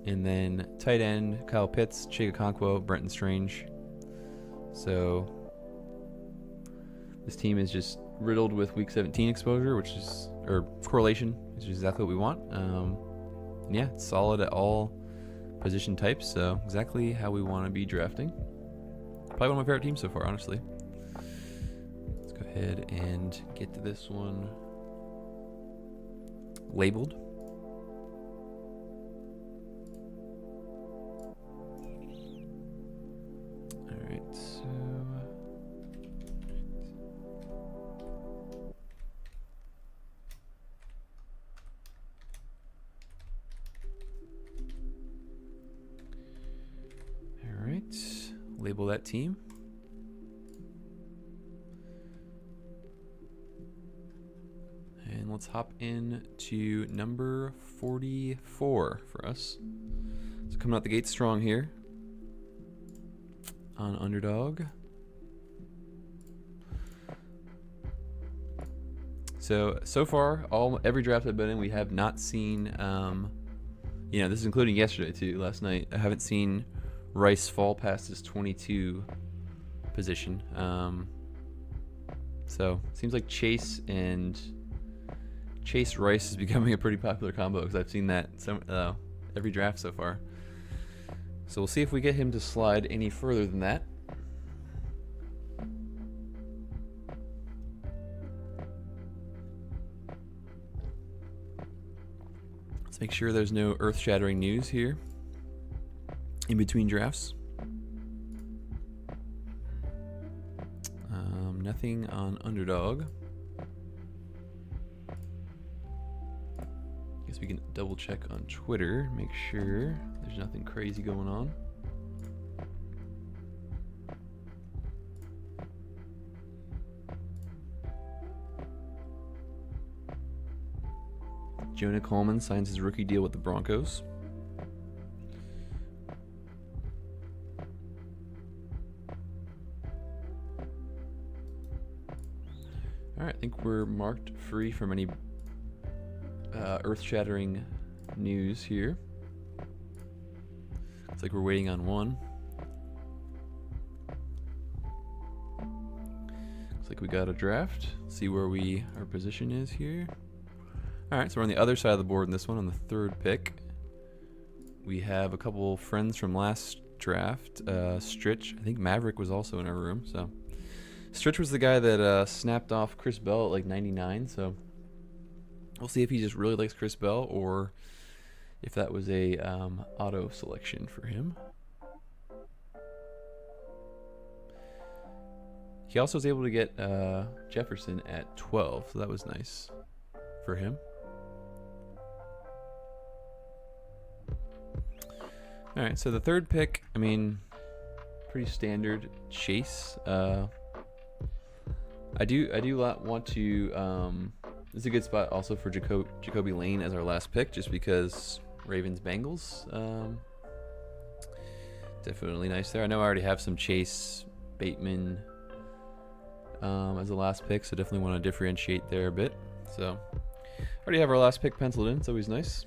And then tight end, Kyle Pitts, Chig Okonkwo, Brenton Strange. So this team is just riddled with Week 17 exposure, or correlation, which is exactly what we want. And yeah, it's solid at all position types, so exactly how we want to be drafting. Probably one of my favorite teams so far, honestly. Let's go ahead and get to this one labeled. Label that team. And let's hop in to number 44 for us. So coming out the gate strong here on Underdog. So far, every draft I've been in, we have not seen, you know, this is including yesterday too, last night. I haven't seen Rice fall past his 22 position. So it seems like Chase Rice is becoming a pretty popular combo because I've seen that every draft so far. So we'll see if we get him to slide any further than that. Let's make sure there's no earth-shattering news here in between drafts. Nothing on Underdog. Guess we can double check on Twitter, make sure there's nothing crazy going on. Jonah Coleman signs his rookie deal with the Broncos. All right, I think we're marked free from any earth-shattering news here. Looks like we're waiting on one. Looks like we got a draft. See where our position is here. All right, so we're on the other side of the board in this one on the third pick. We have a couple friends from last draft. Stritch, I think Maverick was also in our room. So Stritch was the guy that snapped off Chris Bell at like 99. So we'll see if he just really likes Chris Bell or if that was a auto selection for him. He also was able to get Jefferson at 12, so that was nice for him. All right, so the third pick, I mean, pretty standard Chase. I do want to. This is a good spot also for Jacoby Lane as our last pick, just because Ravens Bengals. Definitely nice there. I know I already have some Chase Bateman as the last pick, so definitely want to differentiate there a bit. So already have our last pick penciled in. It's always nice.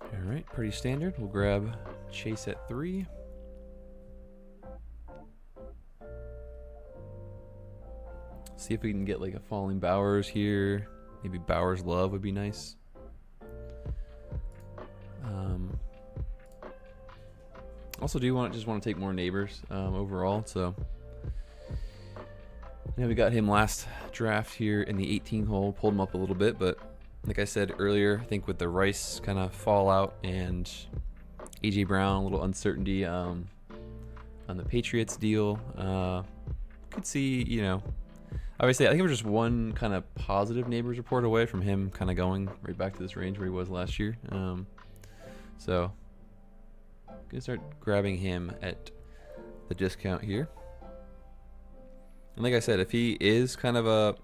All right, pretty standard. We'll grab Chase at 3. See if we can get like a falling Bowers here. Maybe Bowers Love would be nice. Also do just want to take more Neighbors overall. So yeah, we got him last draft here in the 18 hole, pulled him up a little bit, but like I said earlier, I think with the Rice kind of fallout and AJ Brown, a little uncertainty on the Patriots deal, could see, you know, obviously I think we're just one kind of positive Neighbors report away from him kind of going right back to this range where he was last year. So gonna start grabbing him at the discount here. And like I said, if he is kind of a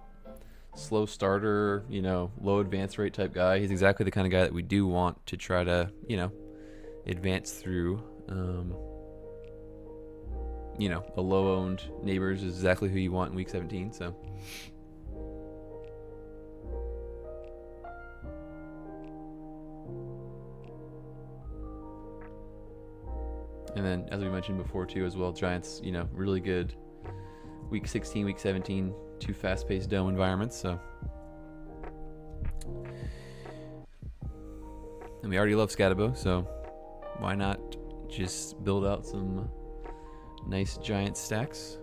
slow starter, you know, low advance rate type guy, he's exactly the kind of guy that we do want to try to, you know, advance through. You know, a low owned Neighbors is exactly who you want in week 17. So and then, as we mentioned before too as well, Giants, you know, really good week 16, week 17, 2 fast-paced dome environments. So, and we already love Scatabo, so why not just build out some nice Giant stacks?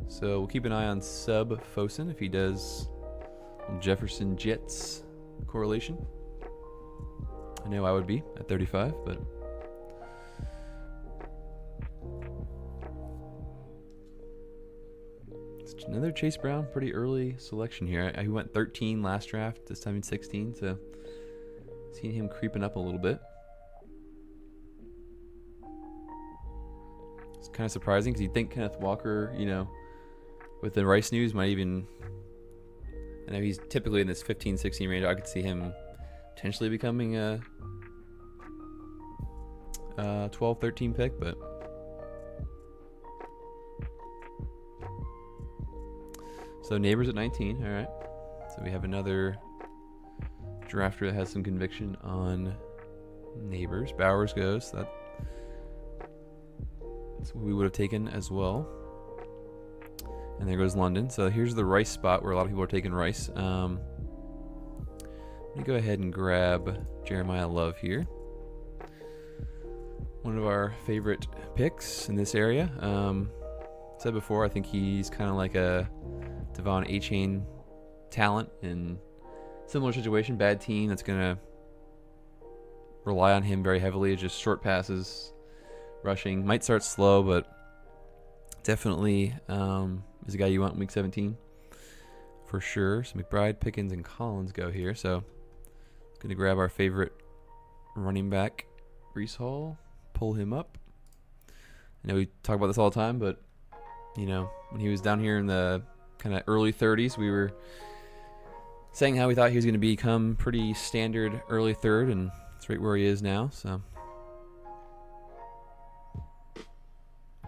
So we'll keep an eye on Sub Fosun if he does Jefferson Jets correlation. I know I would be at 35, but it's another Chase Brown, pretty early selection here. He went 13 last draft, this time in 16, so seeing him creeping up a little bit. It's kind of surprising because you'd think Kenneth Walker, you know, with the Rice news might even, I know he's typically in this 15-16 range. I could see him potentially becoming a 12-13 pick, but so Neighbors at 19. All right, so we have another drafter that has some conviction on Neighbors. Bowers goes. That's what we would have taken as well. And there goes London. So here's the Rice spot where a lot of people are taking Rice. Let me go ahead and grab Jeremiah Love here. One of our favorite picks in this area. Said before, I think he's kind of like a Devon A-Chain talent in similar situation. Bad team that's going to rely on him very heavily. Just short passes, rushing. Might start slow, but definitely is a guy you want in week 17 for sure. So McBride, Pickens, and Collins go here. So going to grab our favorite running back, Breece Hall, pull him up. I know we talk about this all the time, but, you know, when he was down here in the kind of early 30s, we were saying how we thought he was going to become pretty standard early third, and that's right where he is now. So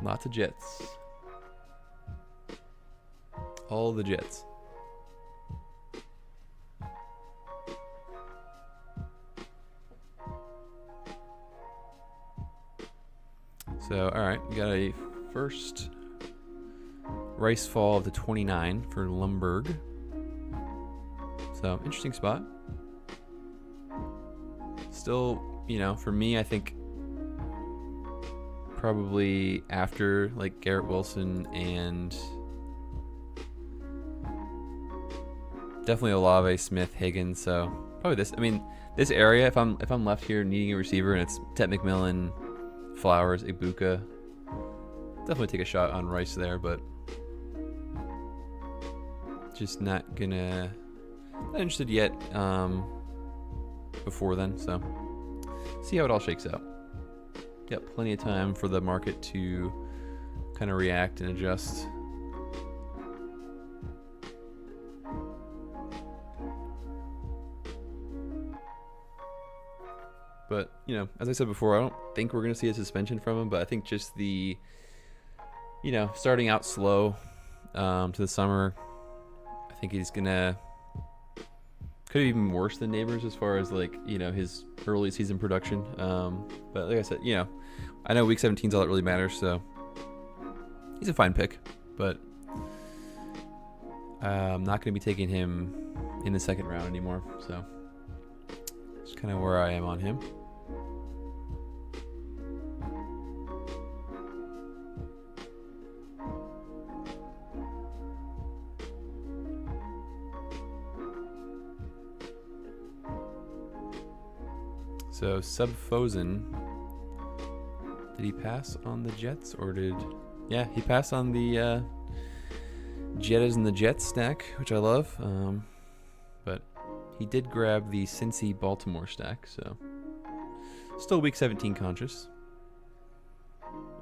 Lots of Jets. All the Jets. So, all right, we got a first Rice fall of the 29 for Lumberg. So, interesting spot. Still, you know, for me, I think probably after like Garrett Wilson and definitely Olave, Smith, Higgins. So probably this. I mean, this area. If I'm left here needing a receiver and it's Tet McMillan, Flowers, Ibuka, definitely take a shot on Rice there, but just not interested yet. Before then, so see how it all shakes out. Got plenty of time for the market to kind of react and adjust. But, you know, as I said before, I don't think we're going to see a suspension from him, but I think just the, you know, starting out slow to the summer, I think he's going to could be even worse than Neighbors as far as like, you know, his early season production. But like I said, you know, I know week 17 is all that really matters, so he's a fine pick, but I'm not going to be taking him in the second round anymore. So that's kind of where I am on him. So Subfozen, did he pass on the Jets or did? Yeah, he passed on the Jettas and the Jets stack, which I love. But he did grab the Cincy Baltimore stack, so still week 17 conscious.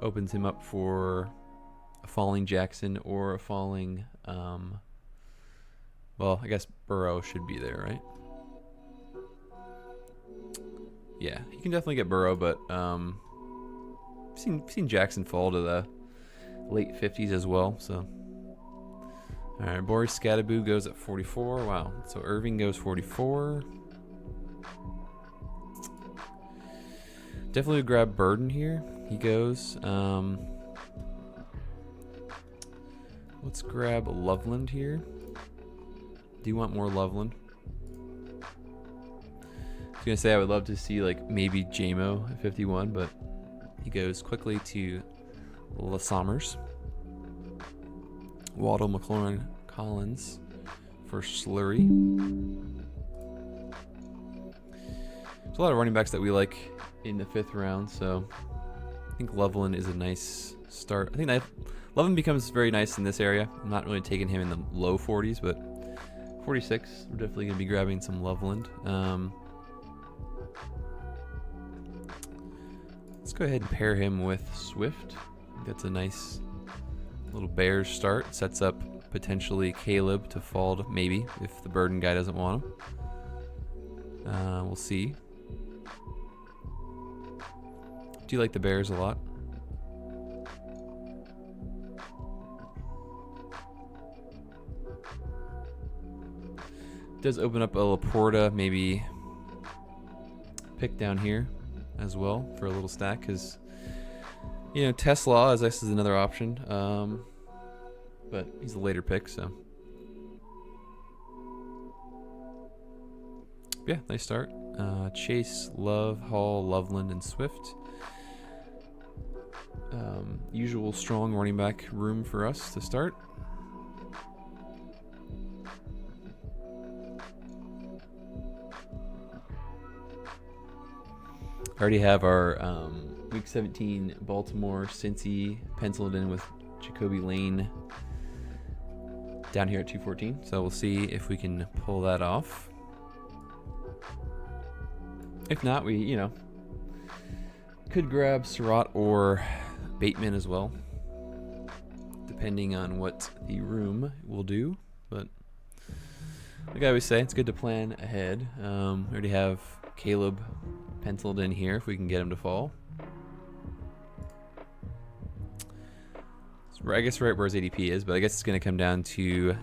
Opens him up for a falling Jackson or a falling, well, I guess Burrow should be there, right? Yeah, you can definitely get Burrow, but seen Jackson fall to the late 50s as well. So, all right, Boris Scadaboo goes at 44. Wow, so Irving goes 44. Definitely grab Burden here. He goes. Let's grab Loveland here. Do you want more Loveland? I was gonna say I would love to see like maybe JMO at 51, but he goes quickly to LaSommers. Waddle, McLaurin, Collins for Slurry. There's a lot of running backs that we like in the 5th round, so I think Loveland is a nice start. I think that Loveland becomes very nice in this area. I'm not really taking him in the low 40s, but 46, we're definitely gonna be grabbing some Loveland. Let's go ahead and pair him with Swift. That's a nice little Bears start. Sets up potentially Caleb to fall to maybe if the Burden guy doesn't want him. We'll see. Do you like the Bears a lot? Does open up a Laporta maybe pick down here as well for a little stack, because you know Tesla as this is another option, but he's a later pick, so yeah, nice start. Chase, Love, Hall, Loveland, and Swift. Usual strong running back room for us to start. I already have our week 17 Baltimore Cincy penciled in with Jacoby Lane down here at 214. So we'll see if we can pull that off. If not, we, you know, could grab Surratt or Bateman as well, depending on what the room will do. But like I always say, it's good to plan ahead. We already have Caleb penciled in here if we can get him to fall. I guess right where his ADP is, but I guess it's going to come down to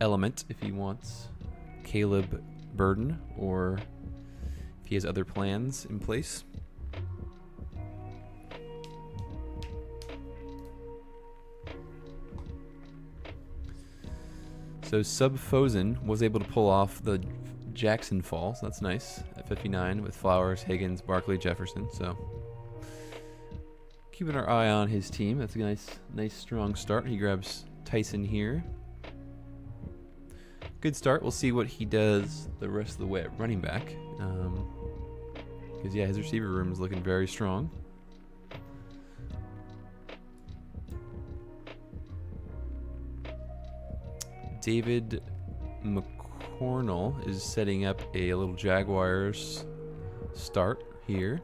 element if he wants Caleb Burden or if he has other plans in place. So Subfozen was able to pull off the Jackson fall, so that's nice at 59 with Flowers, Higgins, Barkley, Jefferson. So keeping our eye on his team. That's a nice strong start. He grabs Tyson here. Good start. We'll see what he does the rest of the way at running back. Because yeah, his receiver room is looking very strong. David McCornell is setting up a little Jaguars start here.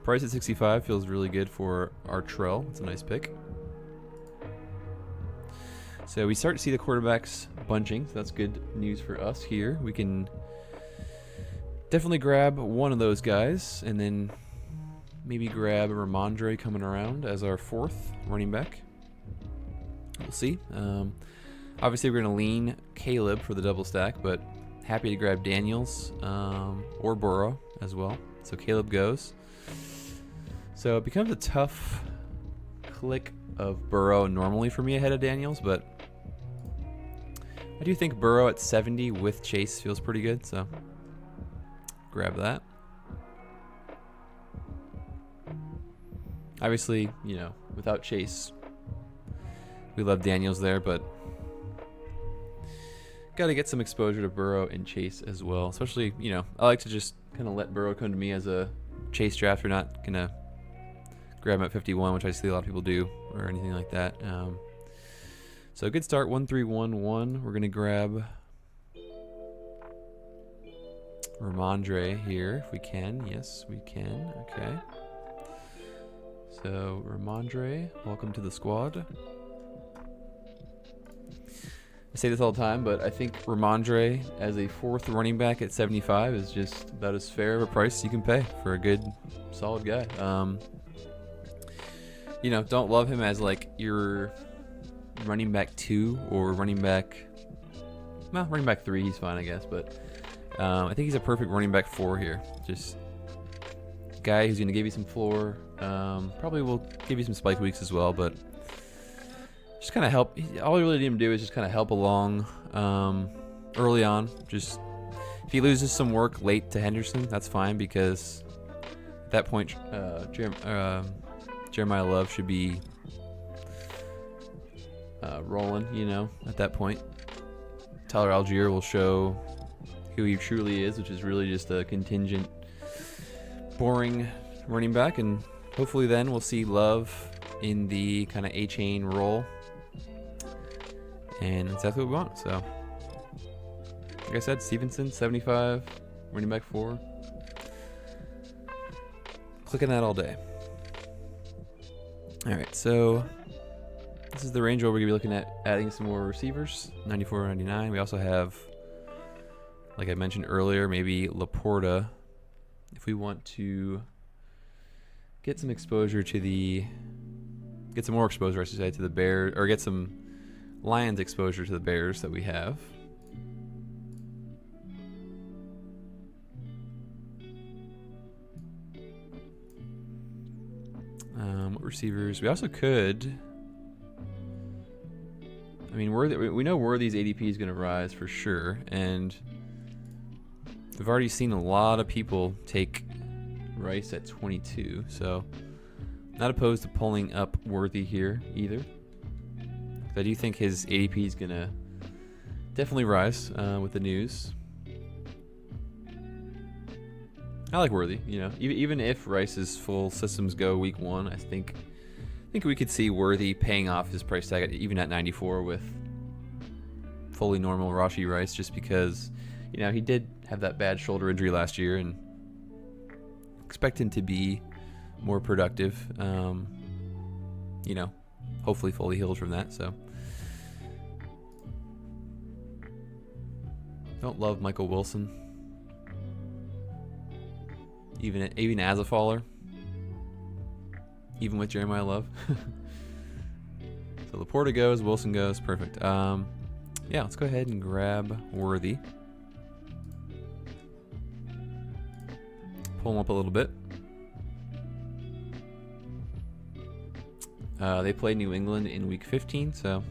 Price at 65 feels really good for Artrell. It's a nice pick. So we start to see the quarterbacks bunching, so that's good news for us here. We can definitely grab one of those guys and then maybe grab Ramondre coming around as our fourth running back. We'll see. Obviously, we're going to lean Caleb for the double stack, but happy to grab Daniels or Burrow as well. So Caleb goes. So it becomes a tough click of Burrow normally for me ahead of Daniels, but I do think Burrow at 70 with Chase feels pretty good, so grab that. Obviously, you know, without Chase, we love Daniels there, but got to get some exposure to Burrow and Chase as well. Especially, you know, I like to just kind of let Burrow come to me as a Chase draft. We're not going to grab him at 51, which I see a lot of people do, or anything like that. So a good start, 1-3-1-1. We're going to grab Ramondre here if we can. Yes, we can. Okay. So Ramondre, welcome to the squad. I say this all the time, but I think Ramondre as a fourth running back at 75 is just about as fair of a price you can pay for a good, solid guy. You know, don't love him as like your running back 2 or running back 3. He's fine, I guess, but I think he's a perfect running back 4 here. Just guy who's going to give you some floor. Probably will give you some spike weeks as well, but just kind of help. All he really need him to do is just kind of help along early on. Just if he loses some work late to Henderson, that's fine, because at that point, Jeremiah Love should be rolling, you know, at that point. Tyler Algier will show who he truly is, which is really just a contingent, boring running back, and hopefully then we'll see Love in the kind of A-chain role, and that's exactly what we want. So, like I said, Stevenson, 75, running back 4. Clicking that all day. All right, so this is the range where we're going to be looking at adding some more receivers, 94, 99. We also have, like I mentioned earlier, maybe Laporta if we want to get some exposure to get some more exposure, I should say, to the Bears, or get some Lions exposure to the Bears that we have. What receivers? We also could. I mean, we know Worthy's ADP is going to rise for sure, and we've already seen a lot of people take Rice at 22, so not opposed to pulling up Worthy here either. I do think his ADP is going to definitely rise with the news. I like Worthy, you know, even if Rice's full systems go week 1, I think we could see Worthy paying off his price tag even at 94 with fully normal Rashee Rice, just because, you know, he did have that bad shoulder injury last year, and expect him to be more productive. You know, hopefully fully healed from that. So don't love Michael Wilson. even as a faller, even with Jeremiah Love. So Laporta goes, Wilson goes, perfect. Yeah, let's go ahead and grab Worthy. Pull him up a little bit. They play New England in Week 15, so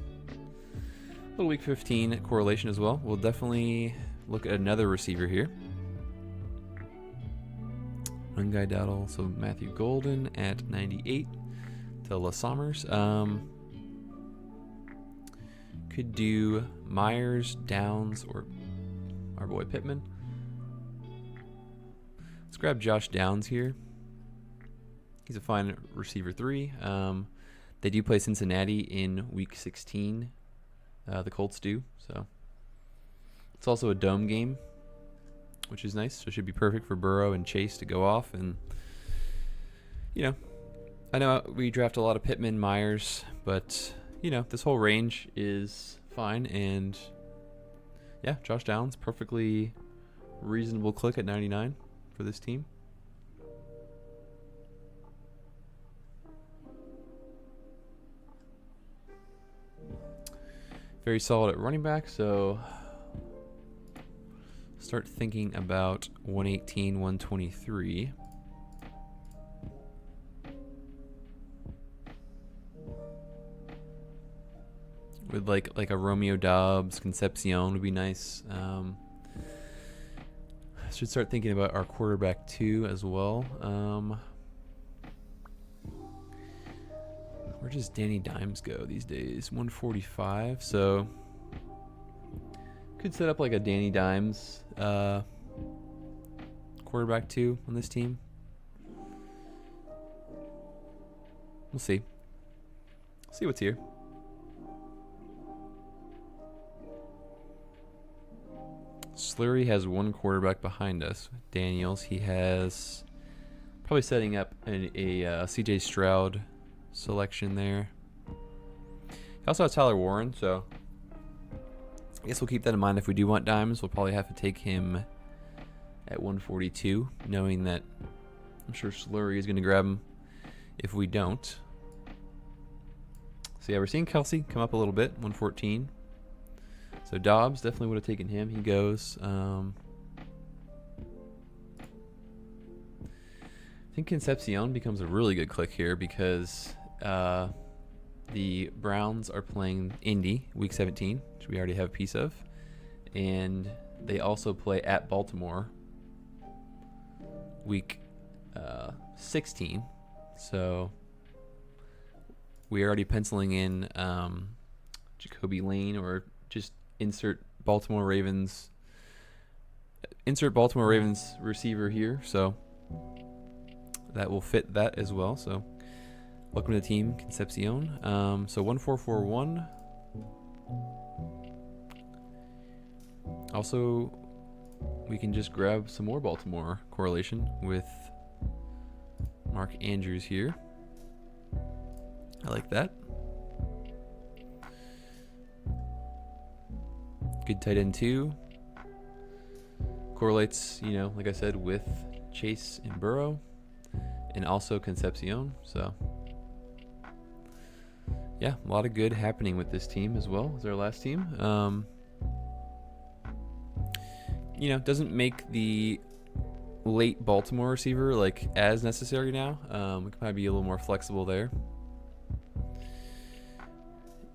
a little Week 15 correlation as well. We'll definitely look at another receiver here. One guy Dowdle, so Matthew Golden at 98 to La Sommers. Could do Myers, Downs, or our boy Pittman. Let's grab Josh Downs here. He's a fine receiver 3. They do play Cincinnati in Week 16. The Colts do, so it's also a dome game, which is nice. So it should be perfect for Burrow and Chase to go off. And you know, I know we draft a lot of Pittman, Myers, but you know, this whole range is fine. And yeah, Josh Downs, perfectly reasonable click at 99 for this team. Very solid at running back, so start thinking about 118, 123. With like a Romeo Dobbs, Concepcion would be nice. Should start thinking about our quarterback 2 as well. Where does Danny Dimes go these days? 145. So could set up like a Danny Dimes quarterback 2 on this team. We'll see. See what's here. Slurry has one quarterback behind us. Daniels, he has probably setting up a CJ Stroud selection there. He also has Tyler Warren, so I guess we'll keep that in mind. If we do want Dimes, we'll probably have to take him at 142, knowing that I'm sure Slurry is going to grab him if we don't. So yeah, we're seeing Kelsey come up a little bit, 114. So Dobbs, definitely would have taken him. He goes. I think Concepcion becomes a really good click here because the Browns are playing Indy Week 17, which we already have a piece of. And they also play at Baltimore Week 16. So we're already penciling in Jacoby Lane, or just insert Baltimore Ravens receiver here. So that will fit that as well. So welcome to the team, Concepcion. So 1441. Also, we can just grab some more Baltimore correlation with Mark Andrews here. I like that. Good tight end 2. Correlates, you know, like I said, with Chase and Burrow, and also Concepcion. So yeah, a lot of good happening with this team as well as our last team. You know, doesn't make the late Baltimore receiver like as necessary now. We can probably be a little more flexible there.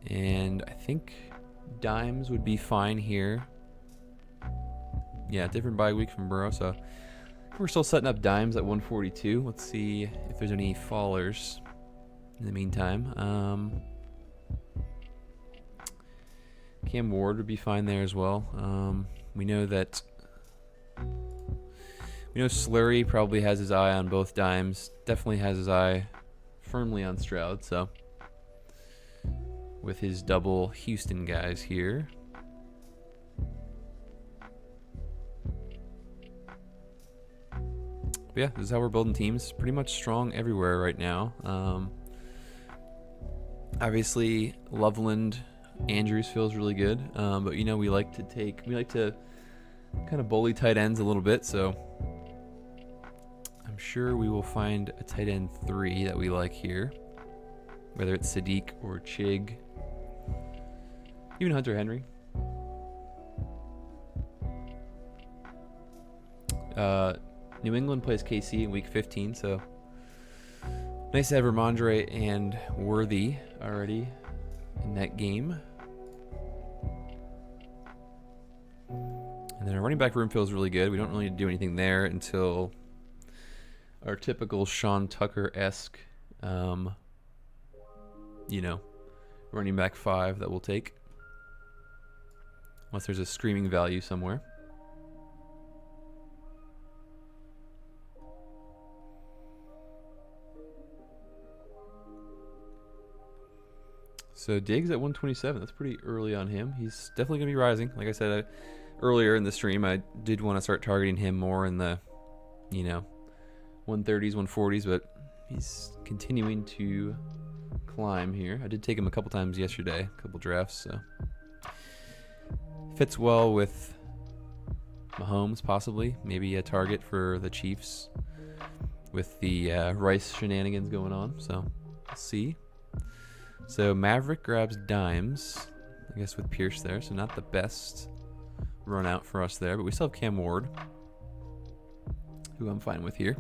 And I think Dimes would be fine here. Yeah, different bye week from Burrow, so we're still setting up Dimes at 142. Let's see if there's any fallers in the meantime. Cam Ward would be fine there as well. We know Slurry probably has his eye on both Dimes. Definitely has his eye firmly on Stroud, so with his double Houston guys here. But yeah, this is how we're building teams. Pretty much strong everywhere right now. Obviously, Loveland Andrews feels really good, but you know, we like to kind of bully tight ends a little bit. So I'm I'm sure we will find a tight end 3 that we like here, whether it's Sadiq or Chig, even Hunter Henry. New England plays KC in week 15, so nice to have Ramondre and Worthy already in that game. And then our running back room feels really good. We don't really need to do anything there until our typical Sean Tucker-esque, running back 5 that we'll take. Unless there's a screaming value somewhere. So Diggs at 127. That's pretty early on him. He's definitely going to be rising. Like I said earlier in the stream, I did want to start targeting him more in the, 130s, 140s, but he's continuing to climb here. I did take him a couple times yesterday, a couple drafts, so fits well with Mahomes, possibly. Maybe a target for the Chiefs with the Rice shenanigans going on, so we'll see. So Maverick grabs Dimes, I guess, with Pierce there, so not the best run out for us there, but we still have Cam Ward, who I'm fine with here.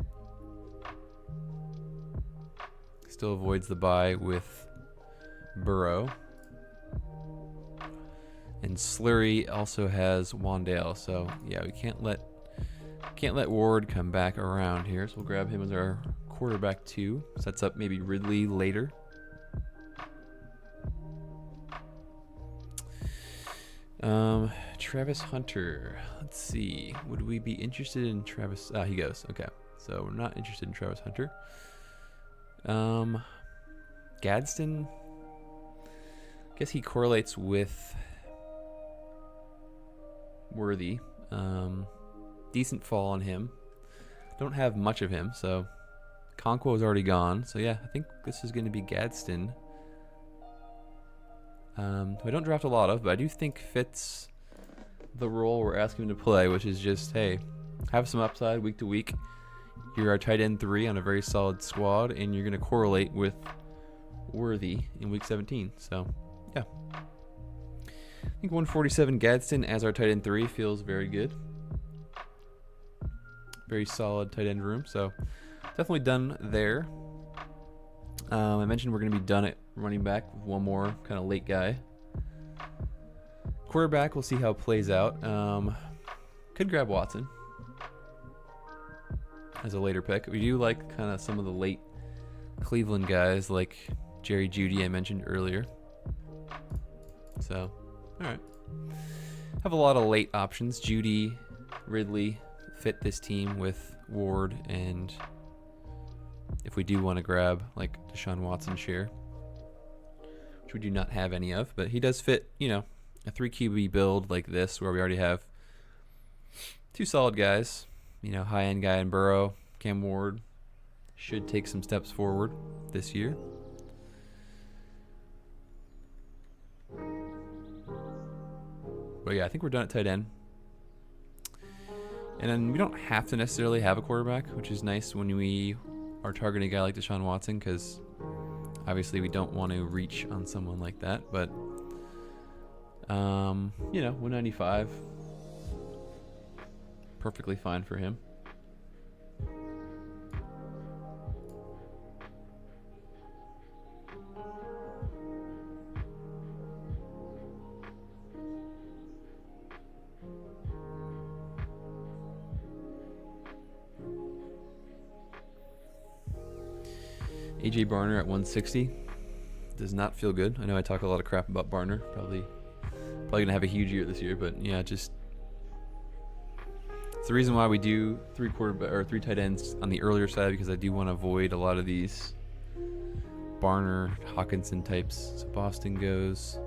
Still avoids the bye with Burrow. And Slurry also has Wandale, so yeah, we can't let Ward come back around here, so we'll grab him as our quarterback 2. Sets up maybe Ridley later. Travis Hunter. Let's see. Would we be interested in Travis? He goes. Okay. So we're not interested in Travis Hunter. Gadsden. I guess he correlates with Worthy. Decent fall on him. Don't have much of him, so Conquo is already gone. So yeah, I think this is going to be Gadsden. Who I don't draft a lot of, but I do think fits the role we're asking him to play, which is just, hey, have some upside week to week. You're our tight end 3 on a very solid squad, and you're going to correlate with Worthy in week 17. So, yeah. I think 147 Gadsden as our tight end 3 feels very good. Very solid tight end room, so definitely done there. I mentioned we're going to be done at running back with one more kind of late guy. Quarterback, we'll see how it plays out. Could grab Watson as a later pick. We do like kind of some of the late Cleveland guys like Jerry Jeudy I mentioned earlier. So, all right. Have a lot of late options. Jeudy, Ridley fit this team with Ward, and if we do want to grab like Deshaun Watson share, which we do not have any of, but he does fit, a 3 QB build like this where we already have 2 solid guys, high end guy in Burrow. Cam Ward should take some steps forward this year. But yeah, I think we're done at tight end. And then we don't have to necessarily have a quarterback, which is nice when we are targeting a guy like Deshaun Watson, because obviously we don't want to reach on someone like that. But 195, perfectly fine for him. AJ Barner at 160 does not feel good. I know I talk a lot of crap about Barner. Probably gonna have a huge year this year, but yeah, it's the reason why we do 3 tight ends on the earlier side, because I do want to avoid a lot of these Barner, Hawkinson types. So Boston goes.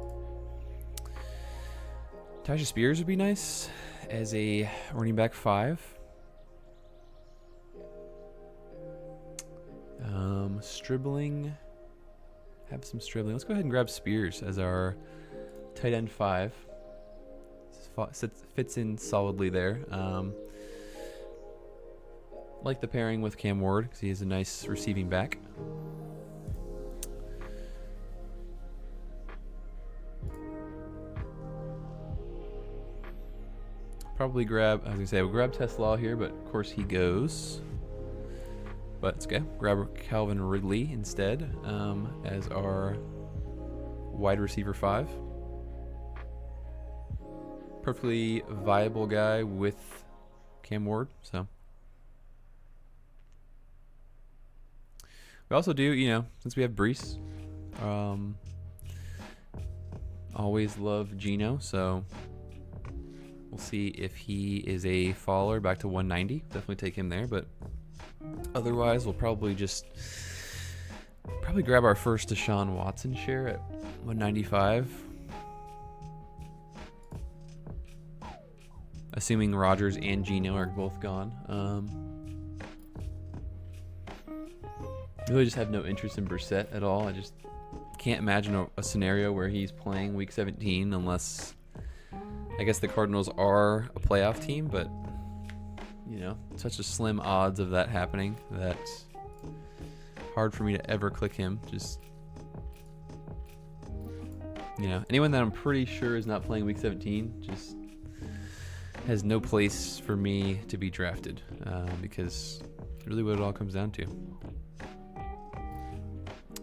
Tyjae Spears would be nice as a running back 5. Stribling. Have some Stribling. Let's go ahead and grab Spears as our tight end 5. Fits in solidly there. like the pairing with Cam Ward because he is a nice receiving back. Probably grab, I was gonna say, we'll grab Tesla here, but of course he goes. But it's okay. Grab Calvin Ridley instead as our wide receiver 5. Perfectly viable guy with Cam Ward. So we also do, you know, since we have Brees, always love Geno. So we'll see if he is a faller back to 190. Definitely take him there, but otherwise we'll probably grab our first Deshaun Watson share at 195. Assuming Rodgers and Geno are both gone. Really just have no interest in Brissett at all. I just can't imagine a scenario where he's playing week 17 unless, I guess the Cardinals are a playoff team, but you know, such a slim odds of that happening that hard for me to ever click him. Just, you know, anyone that I'm pretty sure is not playing week 17 just has no place for me to be drafted because really what it all comes down to.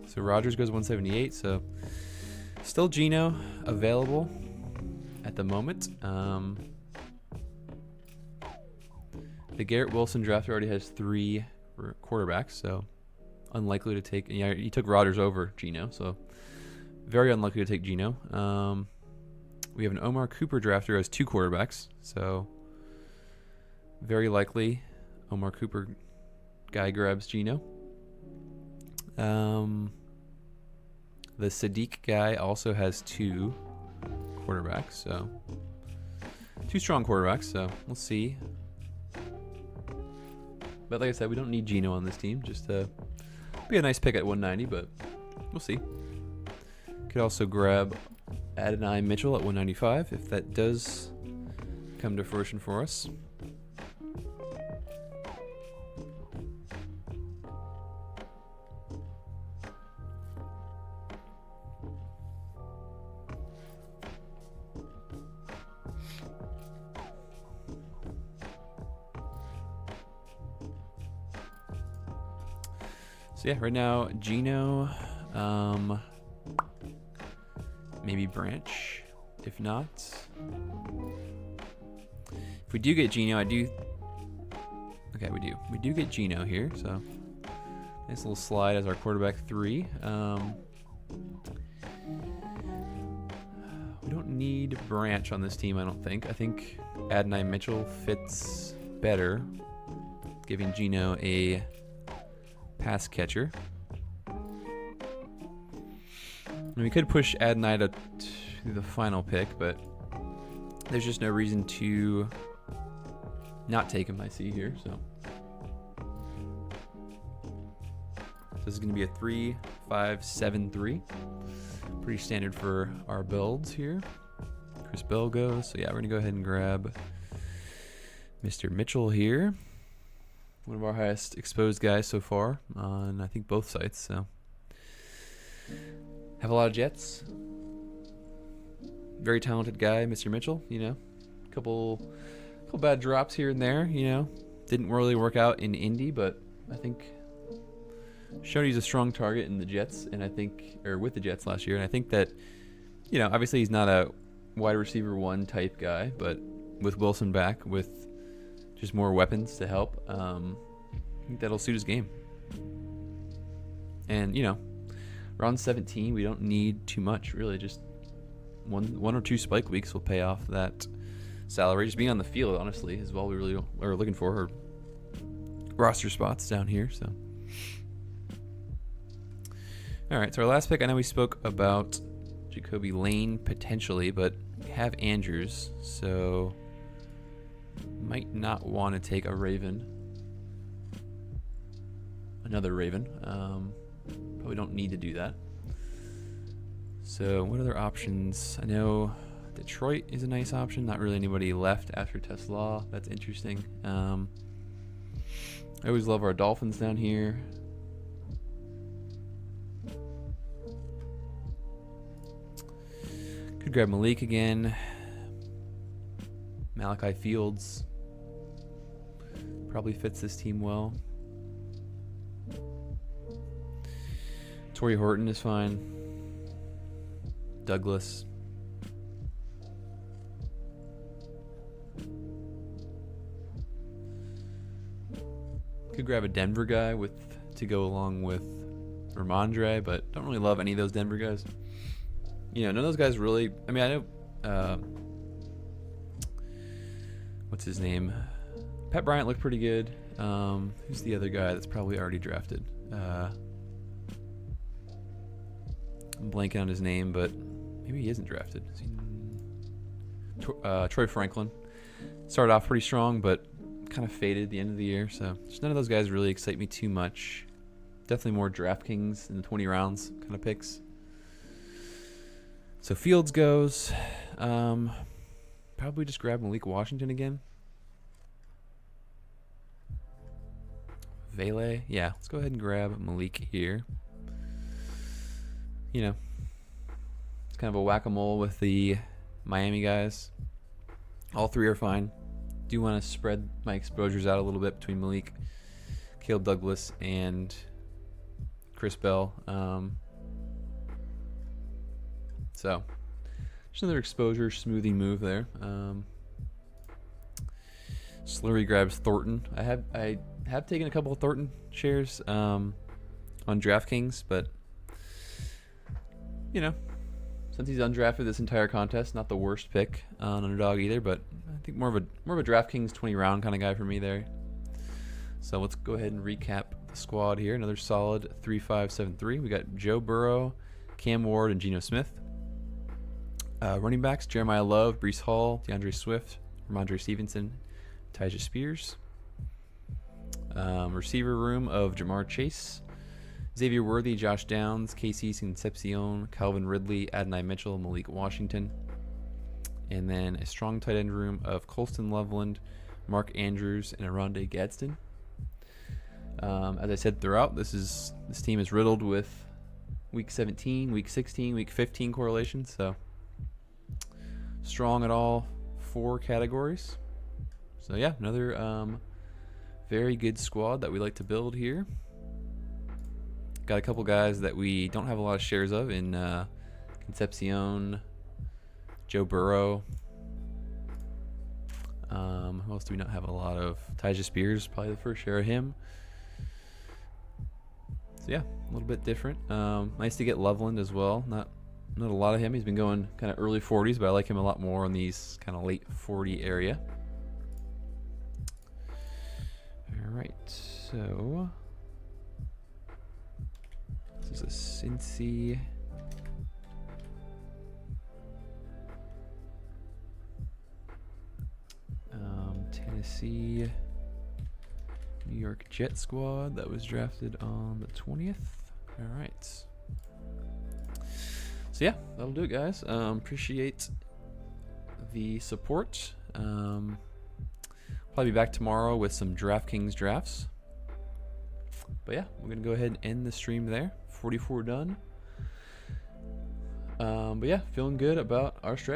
So Rodgers goes 178, so still Geno available at the moment. The Garrett Wilson draft already has 3 quarterbacks, so unlikely to take. Yeah, he took Rodgers over Geno, so very unlikely to take Geno. We have an Omar Cooper drafter who has 2 quarterbacks, so very likely Omar Cooper guy grabs Geno. The Sadiq guy also has 2 quarterbacks, so 2 strong quarterbacks, so we'll see. But like I said, we don't need Geno on this team, just to be a nice pick at 190, but we'll see. Could also grab Adonai Mitchell at 195 if that does come to fruition for us. So yeah, right now Geno, maybe Branch, if not. If we do get Geno, okay, we do get Geno here, so nice little slide as our quarterback 3. We don't need Branch on this team, I don't think. I think Adonai Mitchell fits better, giving Geno a pass catcher. And we could push Adonai to the final pick, but there's just no reason to not take him, I see here. So this is going to be a 3-5-7-3. Pretty standard for our builds here. Chris Bell goes. So yeah, we're going to go ahead and grab Mr. Mitchell here. One of our highest exposed guys so far on, I think, both sites. So have a lot of Jets. Very talented guy, Mr. Mitchell. You know, couple bad drops here and there. You know, didn't really work out in Indy, but I think showed he's a strong target in the Jets, and I think, or with the Jets last year. And I think that, you know, obviously he's not a wide receiver 1 type guy, but with Wilson back, with just more weapons to help, I think that'll suit his game. And, you know, round 17, we don't need too much, really. Just one or 2 spike weeks will pay off that salary. Just being on the field, honestly, is all we really are looking for, or roster spots down here. So, all right, so our last pick, I know we spoke about Jacoby Lane potentially, but we have Andrews, so might not want to take a Raven. Another Raven. Probably don't need to do that. So what other options? I know Detroit is a nice option. Not really anybody left after Tesla. That's interesting. I I always love our Dolphins down here. Could grab Malik again. Malachi Fields probably fits this team well. Torrey Horton is fine. Douglas. Could grab a Denver guy to go along with Ramondre, but don't really love any of those Denver guys. You know, none of those guys really. I mean, I know. What's his name? Pat Bryant looked pretty good. Who's the other guy that's probably already drafted? I'm blanking on his name, but maybe he isn't drafted. Troy Franklin started off pretty strong, but kind of faded at the end of the year. So just none of those guys really excite me too much. Definitely more DraftKings in the 20 rounds kind of picks. So Fields goes. Probably just grab Malik Washington again. VII. Yeah, let's go ahead and grab Malik here. You know, it's kind of a whack-a-mole with the Miami guys. All three are fine. Do want to spread my exposures out a little bit between Malik, Caleb Douglas, and Chris Bell. So just another exposure smoothing move there. Slurry grabs Thornton. I have taken a couple of Thornton shares on DraftKings, but you know, since he's undrafted this entire contest, not the worst pick on Underdog either, but I think more of a DraftKings 20 round kind of guy for me there. So let's go ahead and recap the squad here. Another solid 3-5-7-3. We got Joe Burrow, Cam Ward, and Geno Smith. Running backs: Jeremiah Love, Breece Hall, DeAndre Swift, Ramondre Stevenson, Tyjae Spears. Receiver room of Jamar Chase, Xavier Worthy, Josh Downs, Casey Concepcion, Calvin Ridley, Adonai Mitchell, Malik Washington. And then a strong tight end room of Colston Loveland, Mark Andrews, and Aronde Gadsden. As I said throughout, this team is riddled with week 17, week 16, week 15 correlations. So strong at all 4 categories. So yeah, another very good squad that we like to build here. Got a couple guys that we don't have a lot of shares of in Concepcion, Joe Burrow. Who else do we not have a lot of? Tyjae Spears, probably the first share of him. So yeah, a little bit different. Nice to get Loveland as well. Not a lot of him. He's been going kind of early 40s, but I like him a lot more in these kind of late 40 area. All right, so this is a Cincy. Tennessee, New York Jet squad that was drafted on the 20th. All right. So yeah, that'll do it, guys. Appreciate the support. Probably be back tomorrow with some DraftKings drafts. But yeah, we're gonna go ahead and end the stream there. 44 done. But yeah, feeling good about our strategy.